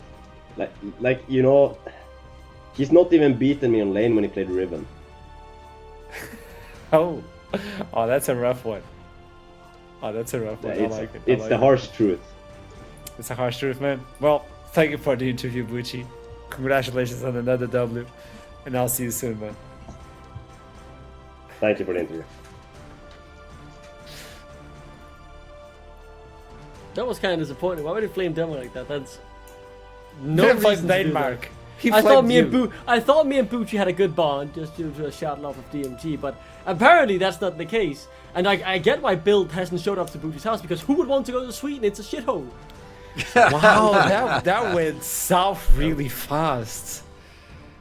you know, he's not even beaten me on lane when he played Riven. Oh, that's a rough one. Oh, that's a rough Yeah, one. I it's like it. it's the harsh truth. It's a harsh truth, man. Well, thank you for the interview, Bucci. Congratulations on another W, and I'll see you soon, man. Thank you for the interview. That was kind of disappointing. Why would he flame Denmark like that? That's No, no he played reason to do that. Denmark. He I thought flamed me you. and I thought me and Bucci had a good bond just due to a shout out of DMG, but apparently that's not the case. And I get why Bill hasn't showed up to Bucci's house, because who would want to go to Sweden? It's a shithole. Wow, that went south really fast.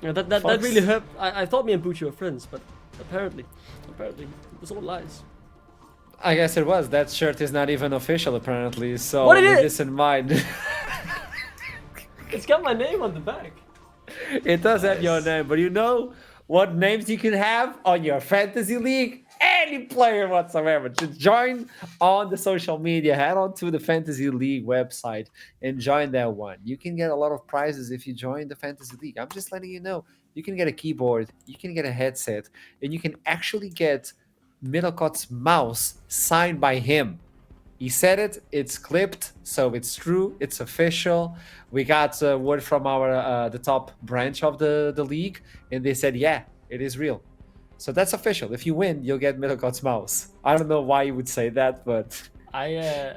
Yeah, that really hurt. I thought me and Bucci were friends, but apparently it was all lies. I guess it was. That shirt is not even official, apparently. So What it with is? this in mind, It's got my name on the back. it does have your name. But you know what names you can have on your fantasy league? Any player whatsoever. Just join on the social media. Head on to the fantasy league website and join that one. You can get a lot of prizes if you join the fantasy league. I'm just letting you know. You can get a keyboard, you can get a headset, and you can actually get Middlecott's mouse signed by him. He said it, it's clipped, so it's true, it's official. We got word from our the top branch of the league, and they said, yeah, it is real. So that's official. If you win, you'll get Middlecott's mouse. I don't know why you would say that, but I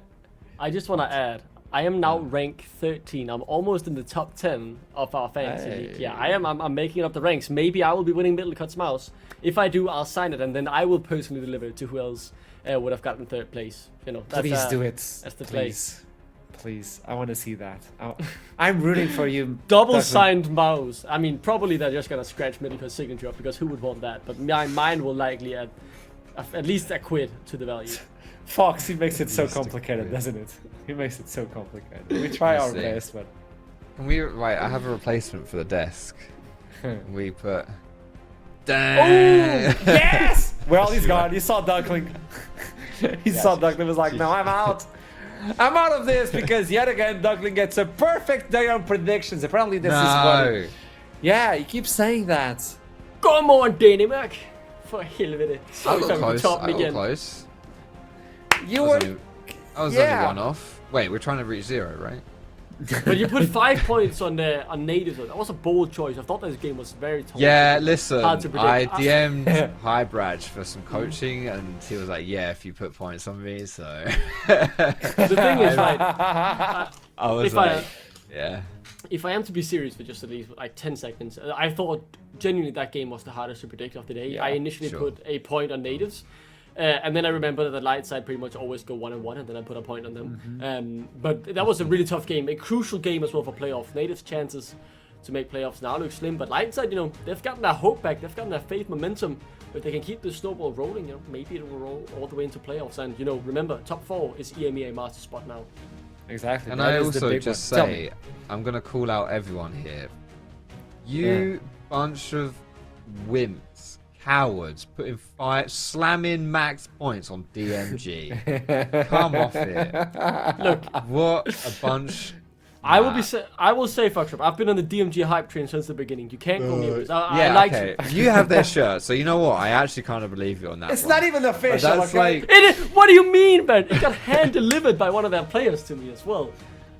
just want to add, I am now rank 13. I'm almost in the top 10 of our fantasy league. Yeah, I am. I'm making up the ranks. Maybe I will be winning Middlecott's mouse. If I do, I'll sign it, and then I will personally deliver it to who else would have gotten third place. You know, that's, please do it. That's the play. Please, I want to see that. I'm rooting for you. Double Douglas. signed mouse. I mean, probably they're just gonna scratch Middlecott's signature up, because who would want that? But mine will likely add at least a quid to the value. Fox, he makes it so complicated, doesn't it? He makes it so complicated. We try our best, but Can we? Right, I have a replacement for the desk. We put. oh Damn. yes! Well, he's gone. He saw Duckling. He saw Duckling. Was like, no, I'm out. I'm out of this, because yet again Duckling gets a perfect day on predictions. Apparently, this is what. Yeah, he keeps saying that. Come on, Denmark! For helvete. I got Sorry, close. top I got again. close. You I were. was yeah. only one off. Wait, we're trying to reach 0, right? But you put 5 points on native. That was a bold choice. I thought this game was very tough. Yeah, listen, Hard to predict. I DM'd Hi Brad for some coaching, and he was like, "Yeah, if you put points on me." So The thing is, right, I was if like, "Yeah." if I am to be serious for just at least like 10 seconds, I thought genuinely that game was the hardest to predict of the day. Yeah, I initially sure. put a point on natives. And then I remember that the light side pretty much always go 1-1, and then I put a point on them. But that was a really tough game, a crucial game as well for playoffs. Natives' chances to make playoffs now look slim, but light side, you know, they've gotten their hope back, they've gotten their faith, momentum. If they can keep the snowball rolling, you know, maybe it will roll all the way into playoffs. And you know, remember, top 4 is EMEA master spot now. Exactly. And that I is the also big just one. Tell say, me. I'm gonna call out everyone here. You bunch of wimps, cowards, putting slamming max points on DMG. Come off it. Look, What a bunch. I will say, Foxtrap, I've been on the DMG hype train since the beginning. You can't call me a bitch. I Yeah, like okay. you. You have their shirt, so you know what? I actually kind of believe you on that. It's one. not even official. But that's okay? like, It is, what do you mean, man? It got hand delivered by one of their players to me as well.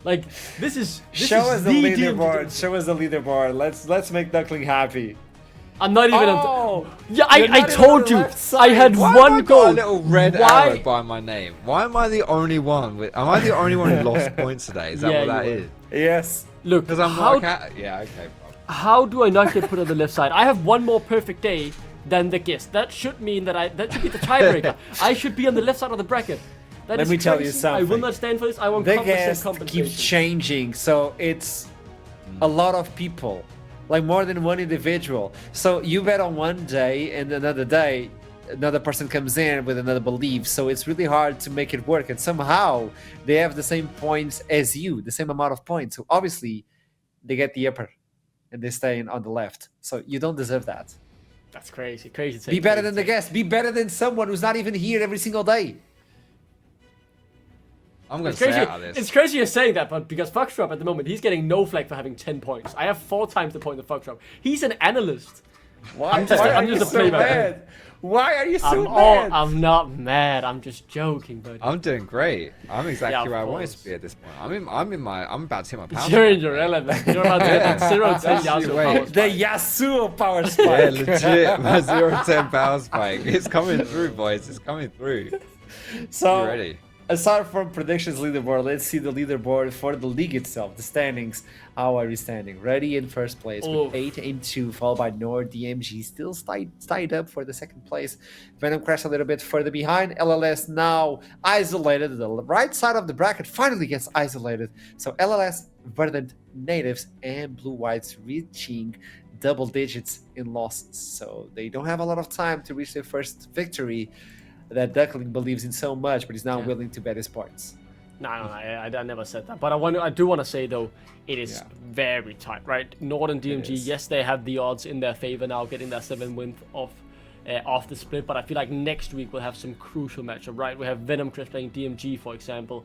Like, this is Show us the DMG. leaderboard. Show us the leaderboard. Let's make Duckling happy. I'm not even Oh, yeah, you're I not even told on the you. left side. I had why have I one got goal. a little red Why? arrow by my name? Why am I the only one with? Am I the only one who lost points today? Is that Yeah, what that you is? Yes. Look, Because I'm how, not. Yeah, okay. Bro. how do I not get put on the left side? I have one more perfect day than the guest. That should mean that should be the tiebreaker. I should be on the left side of the bracket. That Let is me tell you crazy. something. I will not stand for this. I want The 100% guest compensation. keeps changing, so it's a lot of people, like more than one individual. So you bet on one day, and another day, another person comes in with another belief. So it's really hard to make it work. And somehow they have the same points as you, the same amount of points. So obviously they get the upper, and they stay on the left. So you don't deserve that. That's crazy. Crazy. Be better than the guest. Be better than someone who's not even here every single day. I'm gonna It's stay crazy. out of this. It's crazy you're saying that, but because Foxtrot at the moment, he's getting no flag for having 10 points. I have 4 times the point of Foxtrot. He's an analyst. Why? I'm just a so playback. mad? Why are you so mad? I'm not mad. I'm just joking, buddy. I'm doing great. I'm exactly Yeah, of where I wanted course. to be at this point. I'm about to hit my power. You're in spike, your mate. element. You're about to hit that 0-10 That's Yasuo your way. power The spike. Yasuo power Yeah, spike. legit. My 0-10 power spike. It's coming through, boys. It's coming through. So You ready? aside from predictions leaderboard, let's see the leaderboard for the league itself, the standings. How are we standing? Ready in first place Oh. with 8 and 2, followed by Nord DMG, still tied up for the second place. Venom crashed a little bit further behind. LLS now isolated. The right side of the bracket finally gets isolated. So LLS, Verdant, Natives, and Blue Whites reaching double digits in losses. So they don't have a lot of time to reach their first victory that Duckling believes in so much, but he's now willing to bet his points. No, I never said that. But I do want to say, though, it is Yeah. very tight, right? Nord and DMG, is. yes, they have the odds in their favor now, getting their 7 win off the split. But I feel like next week we'll have some crucial matchup, right? We have Venom Chris playing DMG, for example.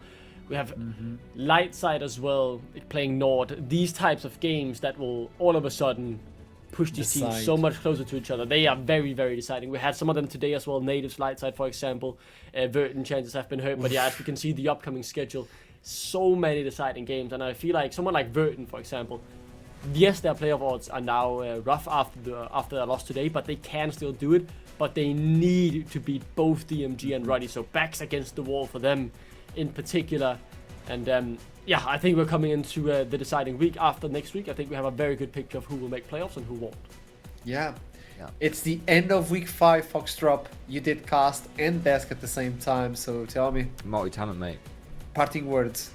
We have Lightside as well playing Nord. These types of games that will all of a sudden push these teams Decide. so much closer to each other. They are very, very deciding. We had some of them today as well. Natives, Lightside, for example. Verdant chances have been hurt, but yeah, as we can see the upcoming schedule, so many deciding games. And I feel like someone like Verdant, for example, yes, their playoff odds are now rough after their loss today, but they can still do it. But they need to beat both DMG and Ruddy, so backs against the wall for them in particular. And yeah, I think we're coming into the deciding week after next week. I think we have a very good picture of who will make playoffs and who won't. Yeah. Yeah. It's the end of week 5, Foxtrot. You did cast and desk at the same time, so tell me, Multi-talent, mate. parting words.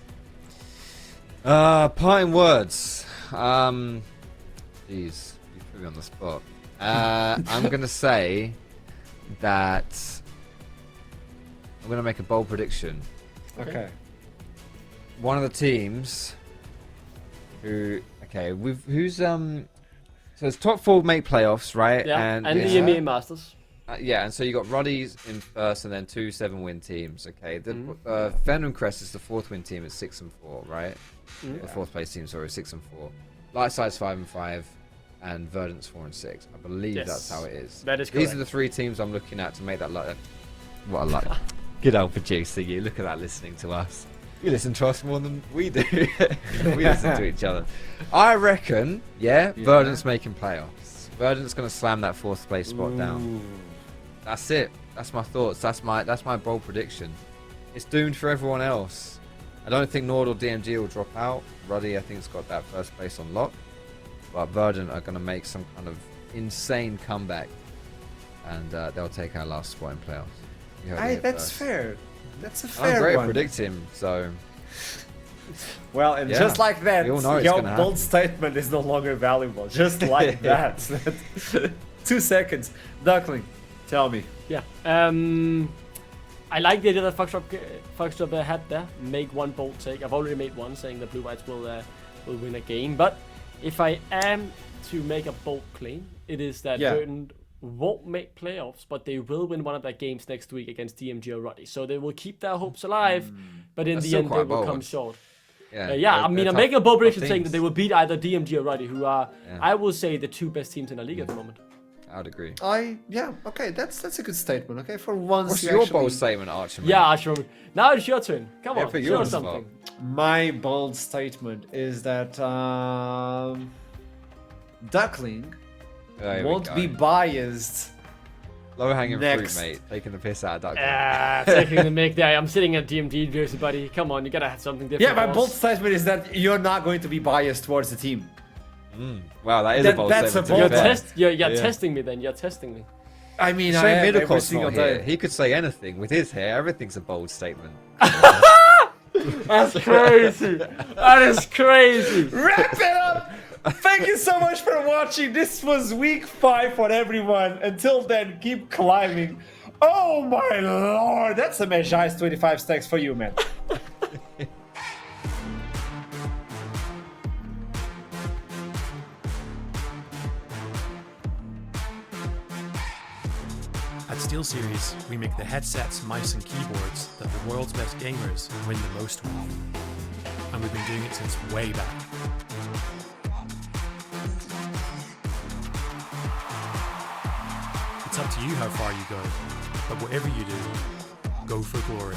Parting words. Jeez, you put me on the spot. I'm gonna say that I'm gonna make a bold prediction. Okay. One of the teams who's so it's top 4 make playoffs, right? Yeah, and the it's, EMEA Masters. yeah, and so you got Roddy's in first, and then 2 7-win teams. Okay, the Venom Crest is the 4th win team at 6 and 4, right? The 4th place team, sorry, 6 and 4. Lightside's 5 and 5, and Verdant's 4 and 6. I believe Yes, that's how it is. that is These are correct. the 3 teams I'm looking at to make that like. What I like. Good old producer, you look at that listening to us. You listen to us more than we do. We listen to each other. I reckon, Verdant's making playoffs. Verdant's gonna slam that 4th place spot down. That's it. That's my thoughts. That's my bold prediction. It's doomed for everyone else. I don't think Nord or DMG will drop out. Ruddy, I think, has got that 1st place on lock. But Verdant are gonna make some kind of insane comeback, and they'll take our last spot in playoffs. You heard it here That's first. fair. That's a fair I'm great one. at predicting, so Well, and Yeah, just like that, we all know it's your gonna bold happen. statement is no longer valuable. Just like that. 2 seconds. Duckling, tell me. Yeah. I like the idea that Foxtrot had there. Make one bold take. I've already made one saying that Blue Whites will win a game. But if I am to make a bold claim, it is that Verdant won't make playoffs, but they will win one of their games next week against DMG or Ruddy. So they will keep their hopes alive, but in That's the still end they quite will come bold. short. yeah. I mean, I'm making a bold prediction saying that they will beat either DMG or Ruddy, who are, Yeah. I will say, the 2 best teams in the league at the moment. I'd agree. Okay, that's a good statement. Okay, for once. What's you your actually- bold statement, Archer? Yeah, Archer. Now it's your turn. Come Yeah, on, put you show on us the spot. something. My bold statement is that Duckling There we won't go. be biased. Low hanging Next. fruit, mate. Taking the piss out of Duck. Taking the mic there. I'm sitting at DMG jersey, buddy. Come on, you gotta have something different. Yeah, my boss. bold statement is that you're not going to be biased towards the team. Wow, that is a bold That's statement. a to be bold You're, fair. you're Yeah. testing me then. You're testing me. I mean, I Shane am every Middlecott's single not here. day. He could say anything. With his hair, everything's a bold statement. That's crazy. That is crazy. Wrap it up! Thank you so much for watching. This was week 5 for everyone. Until then, keep climbing. Oh my lord, that's a Magi's 25 stacks for you, man. At SteelSeries, we make the headsets, mice and keyboards that the world's best gamers win the most with. And we've been doing it since way back. It's up to you how far you go, but whatever you do, go for glory.